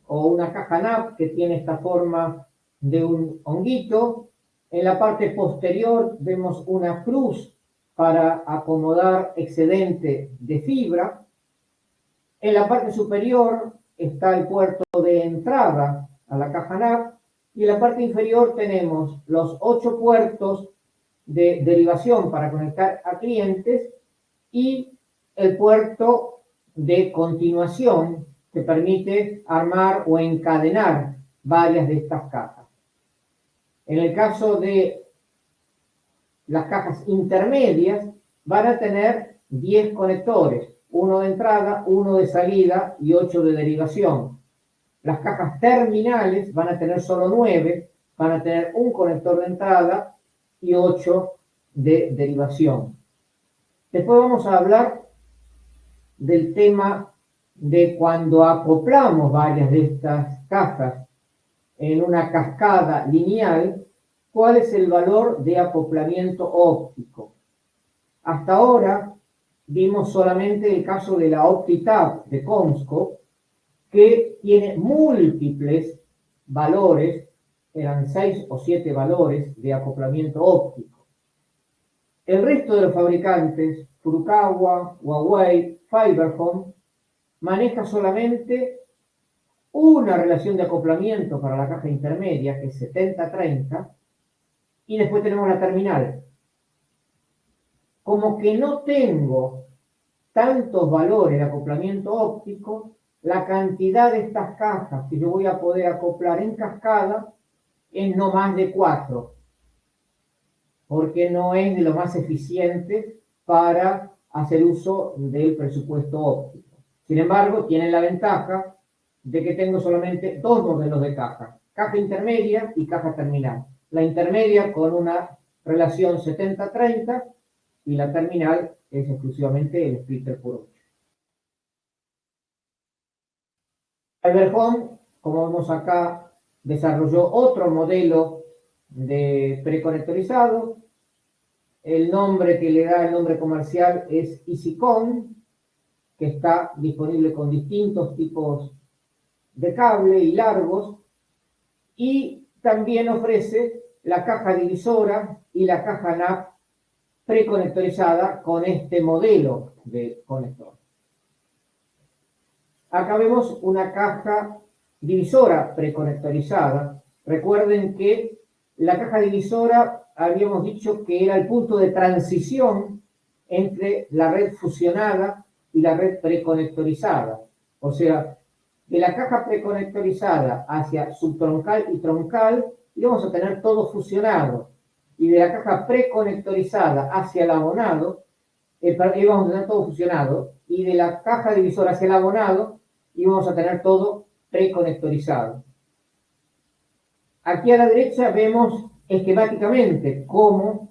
o una caja NAP que tiene esta forma de un honguito. En la parte posterior vemos una cruz para acomodar excedente de fibra. En la parte superior está el puerto de entrada a la caja NAP y en la parte inferior tenemos los 8 puertos de derivación para conectar a clientes y el puerto de continuación que permite armar o encadenar varias de estas cajas. En el caso de las cajas intermedias, van a tener 10 conectores, 1 de entrada, 1 de salida y 8 de derivación. Las cajas terminales van a tener solo 9, van a tener un conector de entrada y 8 de derivación. Después vamos a hablar del tema de cuando acoplamos varias de estas cajas en una cascada lineal, ¿cuál es el valor de acoplamiento óptico? Hasta ahora vimos solamente el caso de la OptiTap de Comscope, que tiene múltiples valores, eran 6 o 7 valores de acoplamiento óptico. El resto de los fabricantes, Furukawa, Huawei, Fiberphone, maneja solamente una relación de acoplamiento para la caja intermedia, que es 70-30, y después tenemos la terminal. Como que no tengo tantos valores de acoplamiento óptico, la cantidad de estas cajas que yo voy a poder acoplar en cascada es no más de 4, porque no es de lo más eficiente para hacer uso del presupuesto óptico. Sin embargo, tienen la ventaja de que tengo solamente 2 modelos de caja caja intermedia y caja terminal. La intermedia con una relación 70-30 y la terminal es exclusivamente el splitter por 8. Fiberhome, como vemos acá, desarrolló otro modelo de preconectorizado. El nombre que le da el nombre comercial es EasyCon, que está disponible con distintos tipos de cable y largos, y también ofrece la caja divisora y la caja NAP preconectorizada con este modelo de conector. Acá vemos una caja divisora preconectorizada. Recuerden que la caja divisora habíamos dicho que era el punto de transición entre la red fusionada y la red preconectorizada. O sea, de la caja preconectorizada hacia subtroncal y troncal íbamos a tener todo fusionado. Y de la caja preconectorizada hacia el abonado íbamos a tener todo fusionado. Y de la caja divisora hacia el abonado íbamos a tener todo preconectorizado. Aquí a la derecha vemos esquemáticamente cómo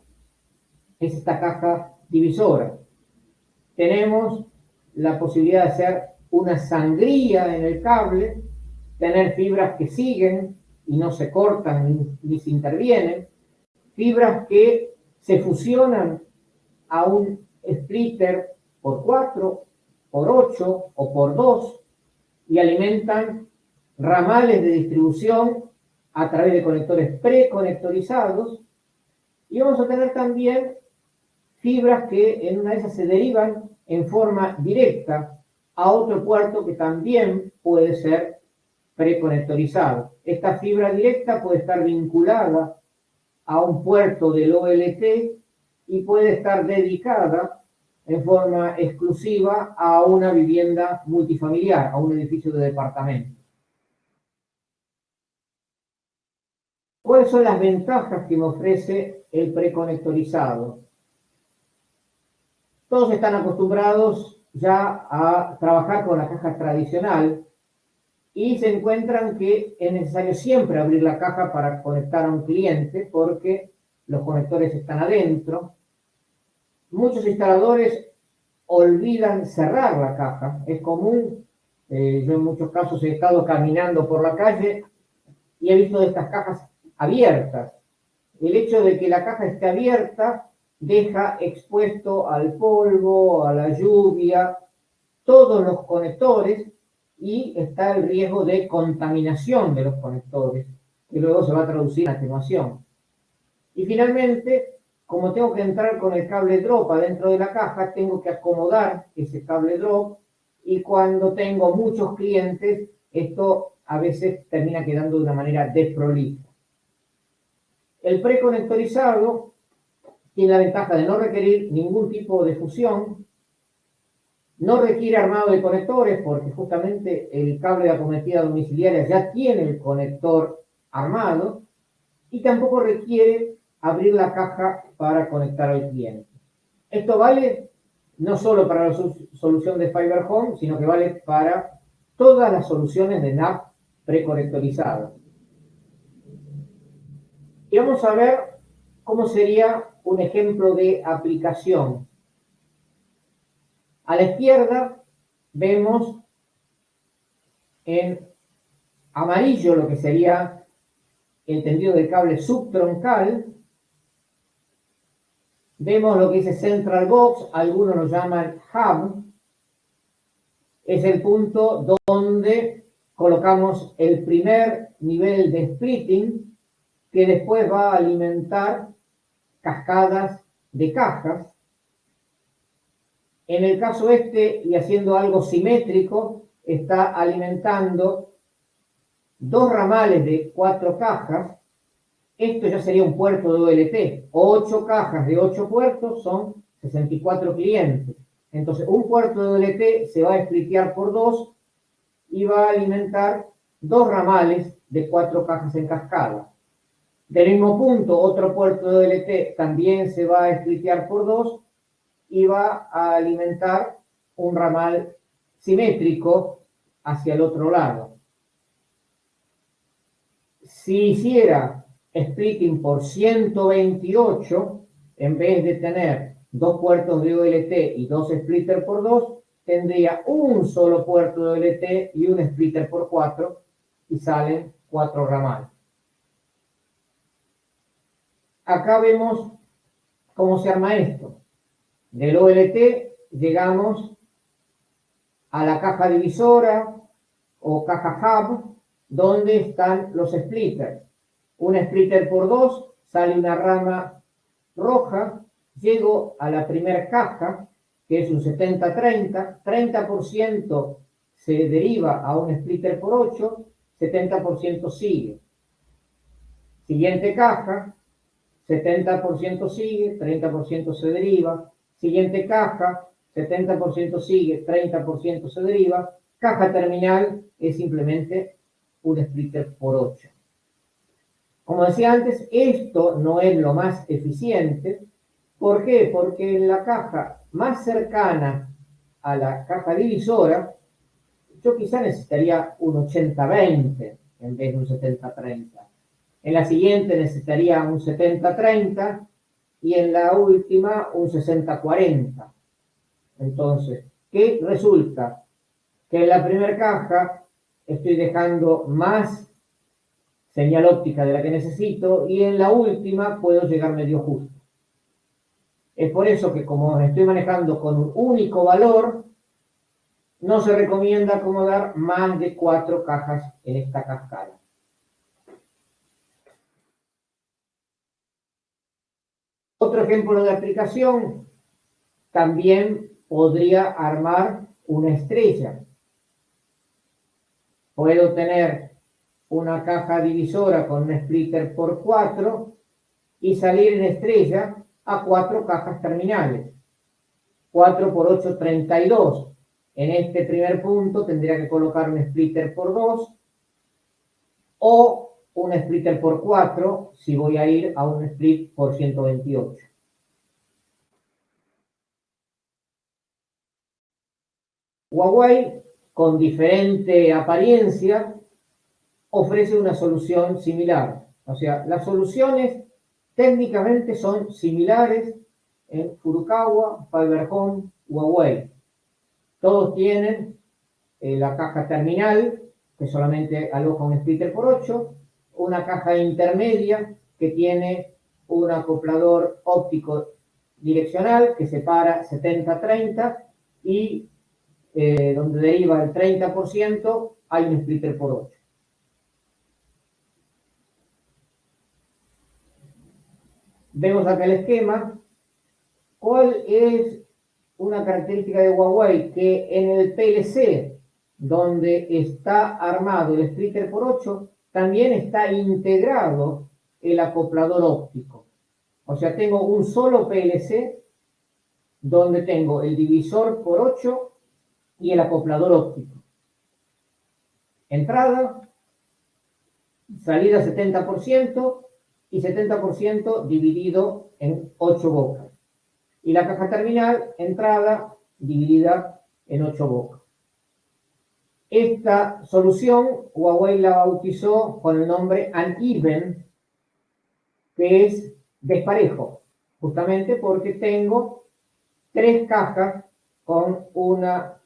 es esta caja divisora. Tenemos la posibilidad de hacer una sangría en el cable, tener fibras que siguen y no se cortan ni se intervienen, fibras que se fusionan a un splitter por 4, por 8 o por 2 y alimentan ramales de distribución a través de conectores preconectorizados. Y vamos a tener también fibras que en una de esas se derivan en forma directa a otro puerto que también puede ser preconectorizado. Esta fibra directa puede estar vinculada a un puerto del OLT y puede estar dedicada en forma exclusiva a una vivienda multifamiliar, a un edificio de departamento. ¿Cuáles son las ventajas que me ofrece el preconectorizado? Todos están acostumbrados ya a trabajar con la caja tradicional y se encuentran que es necesario siempre abrir la caja para conectar a un cliente porque los conectores están adentro. Muchos instaladores olvidan cerrar la caja. Es común, yo en muchos casos he estado caminando por la calle y he visto estas cajas abiertas. El hecho de que la caja esté abierta deja expuesto al polvo, a la lluvia, todos los conectores y está el riesgo de contaminación de los conectores, que luego se va a traducir en atenuación. Y finalmente, como tengo que entrar con el cable drop adentro de la caja, tengo que acomodar ese cable drop y cuando tengo muchos clientes, esto a veces termina quedando de una manera desprolija. El preconectorizado tiene la ventaja de no requerir ningún tipo de fusión, no requiere armado de conectores porque justamente el cable de acometida domiciliaria ya tiene el conector armado y tampoco requiere abrir la caja para conectar al cliente. Esto vale no solo para la solución de Fiberhome, sino que vale para todas las soluciones de NAP preconectorizadas. Y vamos a ver cómo sería un ejemplo de aplicación. A la izquierda vemos en amarillo lo que sería el tendido del cable subtroncal. Vemos lo que dice Central Box, algunos lo llaman Hub. Es el punto donde colocamos el primer nivel de splitting que después va a alimentar cascadas de cajas. En el caso este, y haciendo algo simétrico, está alimentando 2 ramales de 4 cajas. Esto ya sería un puerto de OLT. 8 cajas de 8 puertos son 64 clientes. Entonces, un puerto de OLT se va a splitear por 2 y va a alimentar 2 ramales de 4 cajas en cascada. Del mismo punto, otro puerto de OLT también se va a splitear por 2 y va a alimentar un ramal simétrico hacia el otro lado. Si hiciera splitting por 128, en vez de tener dos puertos de OLT y dos splitters por 2, tendría un solo puerto de OLT y un splitter por 4 y salen 4 ramales. Acá vemos cómo se arma esto. Del OLT llegamos a la caja divisora o caja hub, donde están los splitters. Un splitter por 2, sale una rama roja, llego a la primera caja, que es un 70-30, 30% se deriva a un splitter por 8, 70% sigue. Siguiente caja, 70% sigue, 30% se deriva. Siguiente caja, 70% sigue, 30% se deriva. Caja terminal es simplemente un splitter por 8. Como decía antes, esto no es lo más eficiente. ¿Por qué? Porque en la caja más cercana a la caja divisora, yo quizá necesitaría un 80-20 en vez de un 70-30. En la siguiente necesitaría un 70-30 y en la última un 60-40. Entonces, ¿qué resulta? Que en la primera caja estoy dejando más señal óptica de la que necesito y en la última puedo llegar medio justo. Es por eso que como estoy manejando con un único valor, no se recomienda acomodar más de 4 cajas en esta cascada. Otro ejemplo de aplicación, también podría armar una estrella. Puedo tener una caja divisora con un splitter por 4 y salir en estrella a 4 cajas terminales. 4 por 8, 32. En este primer punto tendría que colocar un splitter por 2 o un splitter por 4 si voy a ir a un split por 128. Huawei, con diferente apariencia, ofrece una solución similar. O sea, las soluciones técnicamente son similares en Furukawa, Fiberhome, Huawei. Todos tienen la caja terminal, que solamente aloja un splitter por 8, una caja intermedia que tiene un acoplador óptico direccional que separa 70-30 y donde deriva el 30% hay un splitter por 8. Vemos acá el esquema. ¿Cuál es una característica de Huawei? Que en el PLC, donde está armado el splitter por 8, también está integrado el acoplador óptico. O sea, tengo un solo PLC donde tengo el divisor por 8 y el acoplador óptico. Entrada, salida 70% y 70% dividido en 8 bocas. Y la caja terminal, entrada dividida en 8 bocas. Esta solución Huawei la bautizó con el nombre uneven, que es desparejo, justamente porque tengo 3 cajas con una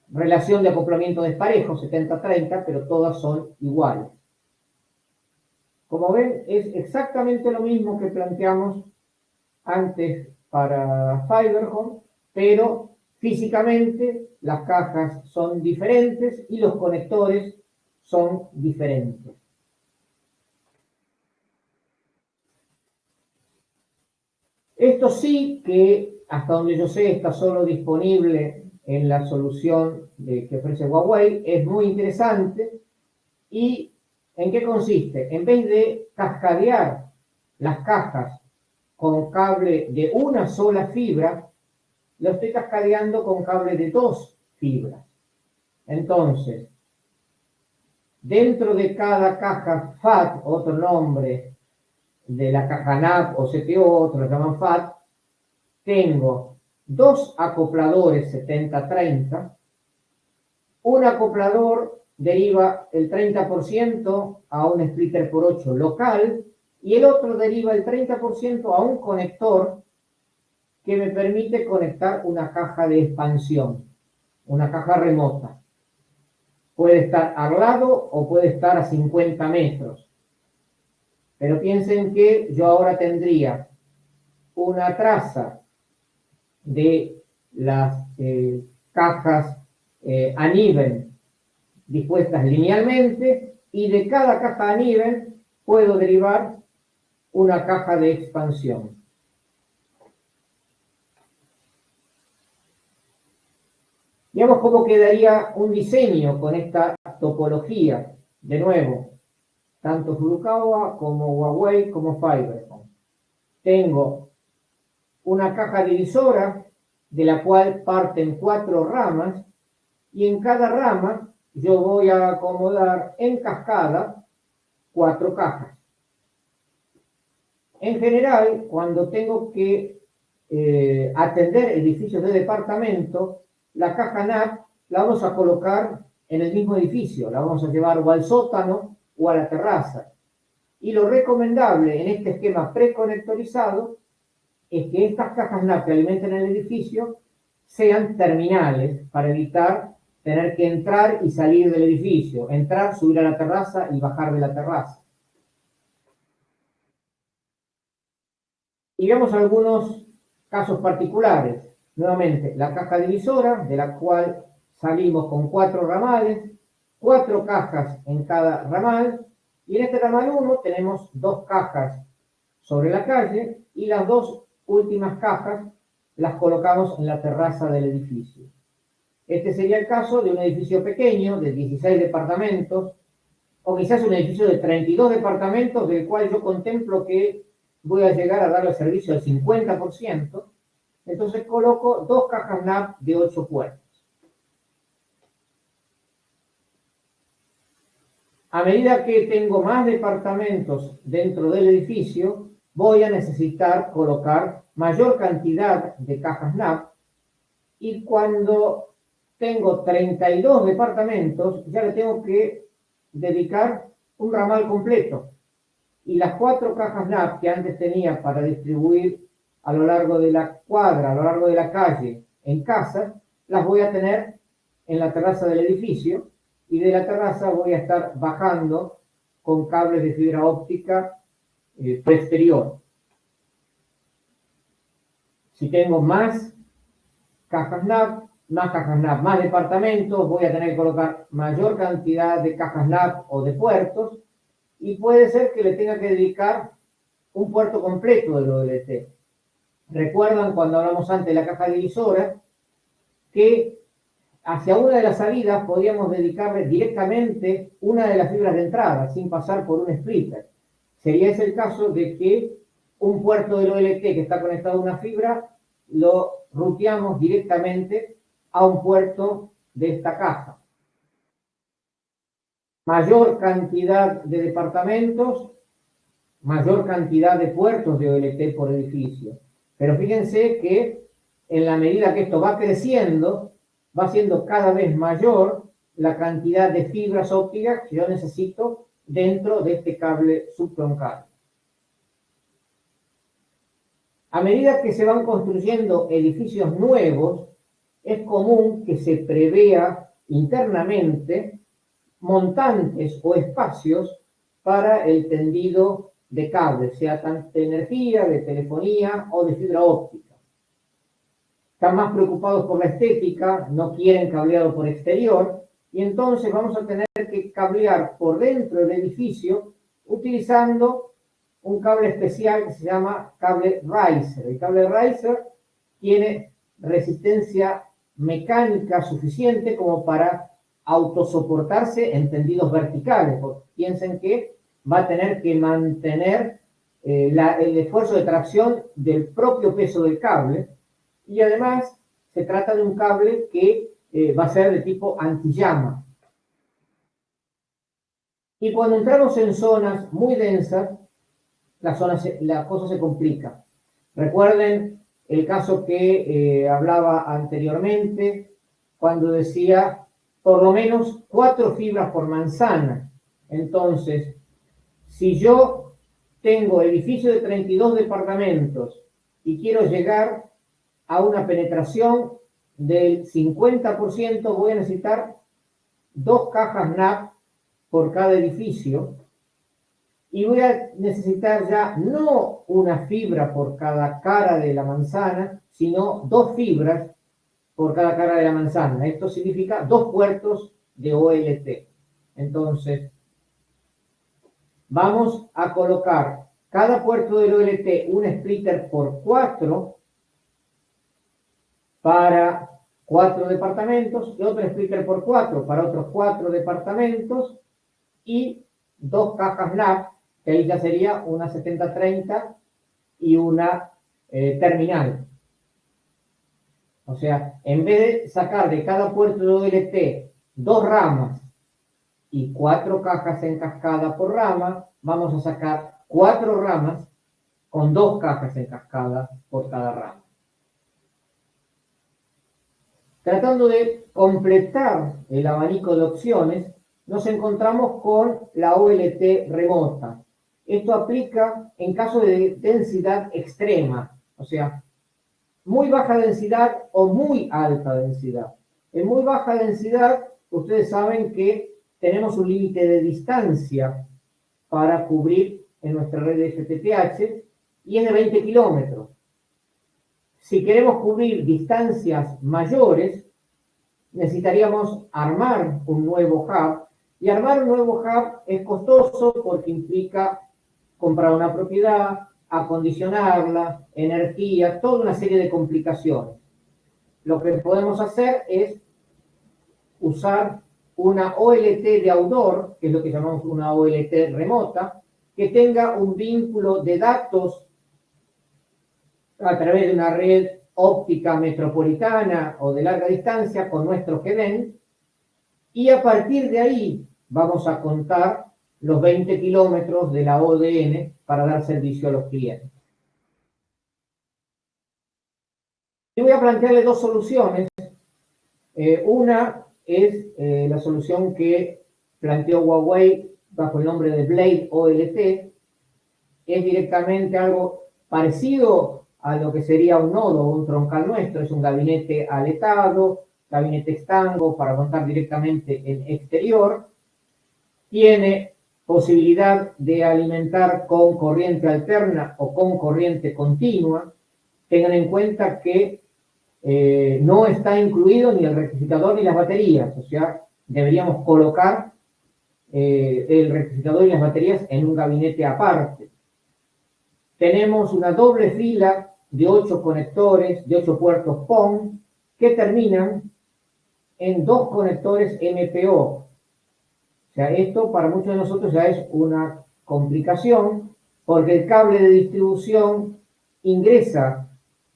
relación de acoplamiento desparejo, 70-30, pero todas son iguales. Como ven, es exactamente lo mismo que planteamos antes para Fiberhome, pero físicamente las cajas son diferentes y los conectores son diferentes. Esto sí que, hasta donde yo sé, está solo disponible en la solución que ofrece Huawei, es muy interesante. ¿Y en qué consiste? En vez de cascadear las cajas con cable de una sola fibra, lo estoy cascadeando con cable de 2 fibras. Entonces, dentro de cada caja FAT, otro nombre de la caja NAP o CPO, otros lo llaman FAT, tengo 2 acopladores 70-30, un acoplador deriva el 30% a un splitter por 8 local y el otro deriva el 30% a un conector que me permite conectar una caja de expansión, una caja remota. Puede estar al lado o puede estar a 50 metros. Pero piensen que yo ahora tendría una traza de las cajas a nivel dispuestas linealmente y de cada caja a nivel puedo derivar una caja de expansión. Veamos cómo quedaría un diseño con esta topología. De nuevo, tanto Furukawa como Huawei como Fiberphone. Tengo una caja divisora de la cual parten 4 ramas y en cada rama yo voy a acomodar en cascada 4 cajas. En general, cuando tengo que atender edificios de departamento, la caja NAP la vamos a colocar en el mismo edificio, la vamos a llevar o al sótano o a la terraza. Y lo recomendable en este esquema preconectorizado es que estas cajas NAP que alimenten el edificio sean terminales para evitar tener que entrar y salir del edificio, entrar, subir a la terraza y bajar de la terraza. Y veamos algunos casos particulares. Nuevamente, la caja divisora, de la cual salimos con 4 ramales, 4 cajas en cada ramal, y en este ramal 1 tenemos 2 cajas sobre la calle, y las 2 últimas cajas las colocamos en la terraza del edificio. Este sería el caso de un edificio pequeño, de 16 departamentos, o quizás un edificio de 32 departamentos, del cual yo contemplo que voy a llegar a darle servicio al 50%, entonces coloco 2 cajas NAP de 8 puertas. A medida que tengo más departamentos dentro del edificio, voy a necesitar colocar mayor cantidad de cajas NAP y cuando tengo 32 departamentos, ya le tengo que dedicar un ramal completo. Y las 4 cajas NAP que antes tenía para distribuir a lo largo de la cuadra, a lo largo de la calle, en casa, las voy a tener en la terraza del edificio y de la terraza voy a estar bajando con cables de fibra óptica por exterior. Si tengo más cajas NAP, más departamentos, voy a tener que colocar mayor cantidad de cajas NAP o de puertos y puede ser que le tenga que dedicar un puerto completo del OLT. Recuerdan cuando hablamos antes de la caja divisora que hacia una de las salidas podíamos dedicarle directamente una de las fibras de entrada sin pasar por un splitter. Sería ese el caso de que un puerto del OLT que está conectado a una fibra lo ruteamos directamente a un puerto de esta caja. Mayor cantidad de departamentos, mayor cantidad de puertos de OLT por edificio. Pero fíjense que en la medida que esto va creciendo, va siendo cada vez mayor la cantidad de fibras ópticas que yo necesito dentro de este cable subtroncal. A medida que se van construyendo edificios nuevos, es común que se prevea internamente montantes o espacios para el tendido de cables, sea tanto de energía, de telefonía o de fibra óptica. Están más preocupados por la estética, no quieren cableado por exterior, y entonces vamos a tener que cablear por dentro del edificio utilizando un cable especial que se llama cable riser. El cable riser tiene resistencia mecánica suficiente como para autosoportarse en tendidos verticales, porque piensen que va a tener que mantener el esfuerzo de tracción del propio peso del cable, y además se trata de un cable que va a ser de tipo antillama. Y cuando entramos en zonas muy densas, la cosa se complica. Recuerden el caso que hablaba anteriormente, cuando decía por lo menos 4 fibras por manzana. Entonces, si yo tengo edificio de 32 departamentos y quiero llegar a una penetración del 50%, voy a necesitar 2 cajas NAP por cada edificio y voy a necesitar ya no una fibra por cada cara de la manzana, sino 2 fibras por cada cara de la manzana. Esto significa 2 puertos de OLT. Entonces, vamos a colocar cada puerto del OLT un splitter por 4 para 4 departamentos y otro splitter por 4 para otros 4 departamentos y 2 cajas NAP, que ahí ya sería una 7030 y una terminal. O sea, en vez de sacar de cada puerto de OLT 2 ramas y 4 cajas en cascada por rama, vamos a sacar 4 ramas con 2 cajas en cascada por cada rama. Tratando de completar el abanico de opciones, nos encontramos con la OLT remota. Esto aplica en caso de densidad extrema, o sea, muy baja densidad o muy alta densidad. En muy baja densidad, ustedes saben que tenemos un límite de distancia para cubrir en nuestra red de FTTH y es de 20 kilómetros. Si queremos cubrir distancias mayores, necesitaríamos armar un nuevo hub, y armar un nuevo hub es costoso porque implica comprar una propiedad, acondicionarla, energía, toda una serie de complicaciones. Lo que podemos hacer es usar una OLT de outdoor, que es lo que llamamos una OLT remota, que tenga un vínculo de datos a través de una red óptica metropolitana o de larga distancia con nuestro GEDEN, y a partir de ahí vamos a contar los 20 kilómetros de la ODN para dar servicio a los clientes. Y voy a plantearle 2 soluciones. Una es la solución que planteó Huawei bajo el nombre de Blade OLT. Es directamente algo parecido a lo que sería un nodo o un troncal nuestro. Es un gabinete aletado, gabinete estango para montar directamente en exterior. Tiene posibilidad de alimentar con corriente alterna o con corriente continua. Tengan en cuenta que no está incluido ni el rectificador ni las baterías, o sea, deberíamos colocar el rectificador y las baterías en un gabinete aparte. Tenemos una doble fila de 8 conectores, de 8 puertos PON, que terminan en 2 conectores MPO. O sea, esto para muchos de nosotros ya es una complicación, porque el cable de distribución ingresa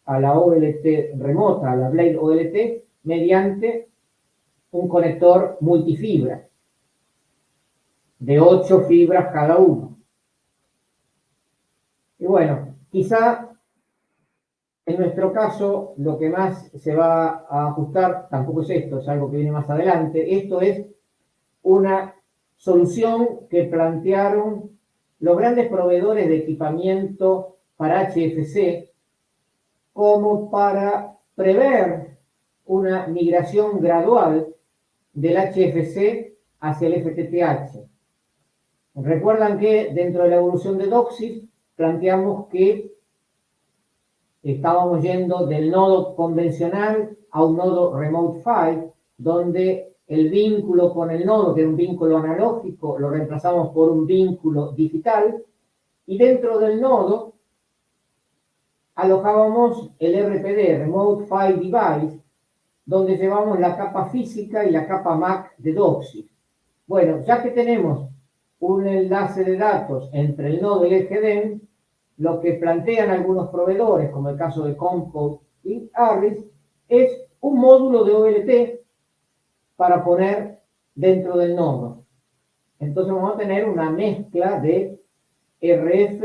a la OLT remota, a la Blade OLT, mediante un conector multifibra de 8 fibras cada uno. Y bueno, quizá en nuestro caso lo que más se va a ajustar, tampoco es esto, es algo que viene más adelante, esto es una solución que plantearon los grandes proveedores de equipamiento para HFC como para prever una migración gradual del HFC hacia el FTTH. Recuerdan que dentro de la evolución de DOCSIS planteamos que estábamos yendo del nodo convencional a un nodo Remote PHY, donde el vínculo con el nodo, que era un vínculo analógico, lo reemplazamos por un vínculo digital, y dentro del nodo alojábamos el RPD, Remote PHY Device, donde llevamos la capa física y la capa MAC de DOCSIS. Bueno, ya que tenemos un enlace de datos entre el nodo y el GEDEN, lo que plantean algunos proveedores, como el caso de Comcode y Arris, es un módulo de OLT para poner dentro del nodo. Entonces vamos a tener una mezcla de RF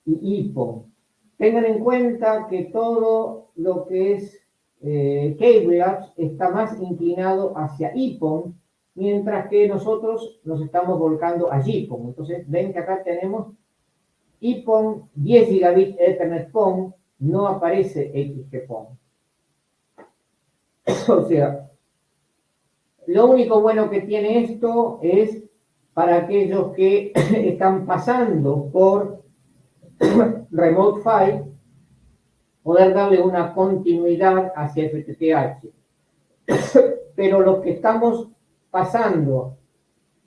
y IPON. Tengan en cuenta que todo lo que es Cable Labs está más inclinado hacia EPON, mientras que nosotros nos estamos volcando a GPON. Entonces ven que acá tenemos EPON 10 gigabit Ethernet PON, no aparece XGPON. O sea, lo único bueno que tiene esto es para aquellos que están pasando por Remote PHY, poder darle una continuidad hacia FTTH. Pero los que estamos pasando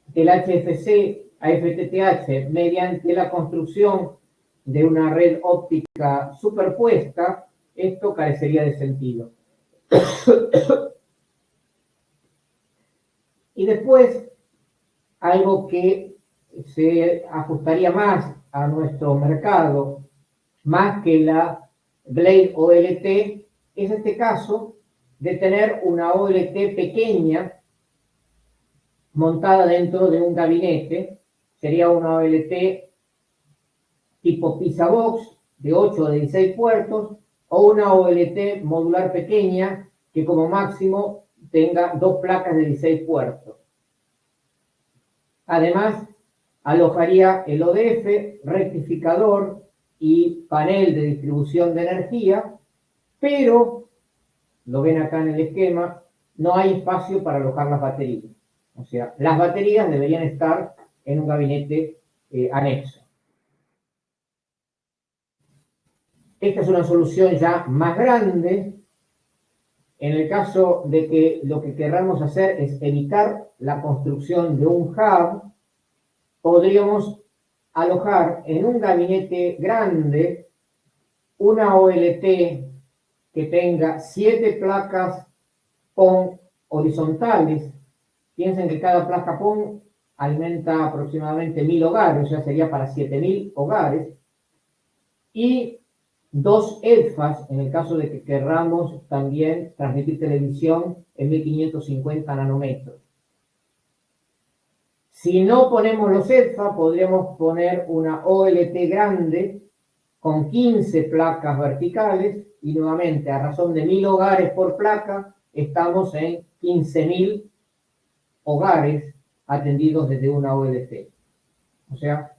del HFC a FTTH mediante la construcción de una red óptica superpuesta, esto carecería de sentido. Y después, algo que se ajustaría más a nuestro mercado, más que la Blade OLT, es este caso de tener una OLT pequeña montada dentro de un gabinete. Sería una OLT tipo Pizza Box de 8 o de 16 puertos, o una OLT modular pequeña que como máximo tenga 2 placas de 16 puertos. Además, alojaría el ODF, rectificador y panel de distribución de energía, pero, lo ven acá en el esquema, no hay espacio para alojar las baterías. O sea, las baterías deberían estar en un gabinete anexo. Esta es una solución ya más grande. En el caso de que lo que queramos hacer es evitar la construcción de un hub, podríamos alojar en un gabinete grande una OLT que tenga 7 placas PON horizontales. Piensen que cada placa PON alimenta aproximadamente 1000 hogares, o sea, sería para 7000 hogares. Y 2 EDFAs, en el caso de que querramos también transmitir televisión en 1550 nanómetros. Si no ponemos los EDFA, podríamos poner una OLT grande con 15 placas verticales y nuevamente a razón de 1000 hogares por placa, estamos en 15.000 hogares atendidos desde una OLT. O sea,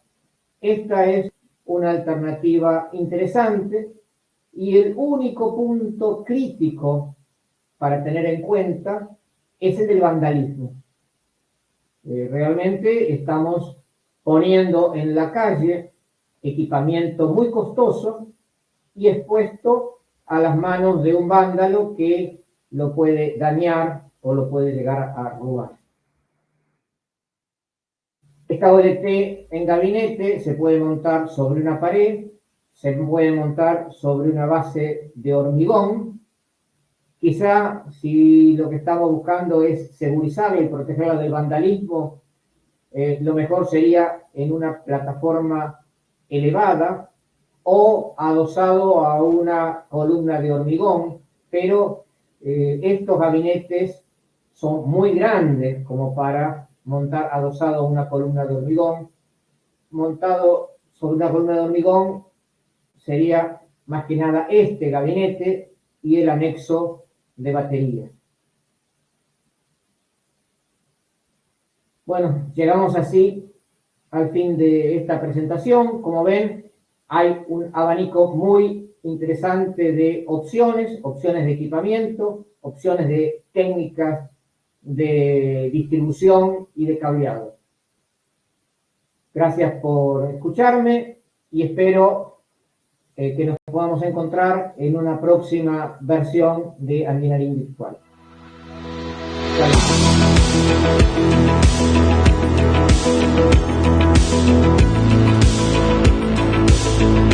esta es una alternativa interesante y el único punto crítico para tener en cuenta es el del vandalismo. Realmente estamos poniendo en la calle equipamiento muy costoso y expuesto a las manos de un vándalo que lo puede dañar o lo puede llegar a robar. Esta OLT en gabinete se puede montar sobre una pared, se puede montar sobre una base de hormigón. Quizá si lo que estamos buscando es segurizarla y protegerla del vandalismo, lo mejor sería en una plataforma elevada o adosado a una columna de hormigón, pero estos gabinetes son muy grandes como para montar adosado a una columna de hormigón. Montado sobre una columna de hormigón sería más que nada este gabinete y el anexo de batería. Bueno, llegamos así al fin de esta presentación. Como ven, hay un abanico muy interesante de opciones de equipamiento, opciones de técnicas de distribución y de cableado. Gracias por escucharme y espero que nos podamos encontrar en una próxima versión de Engineering Virtual. Gracias.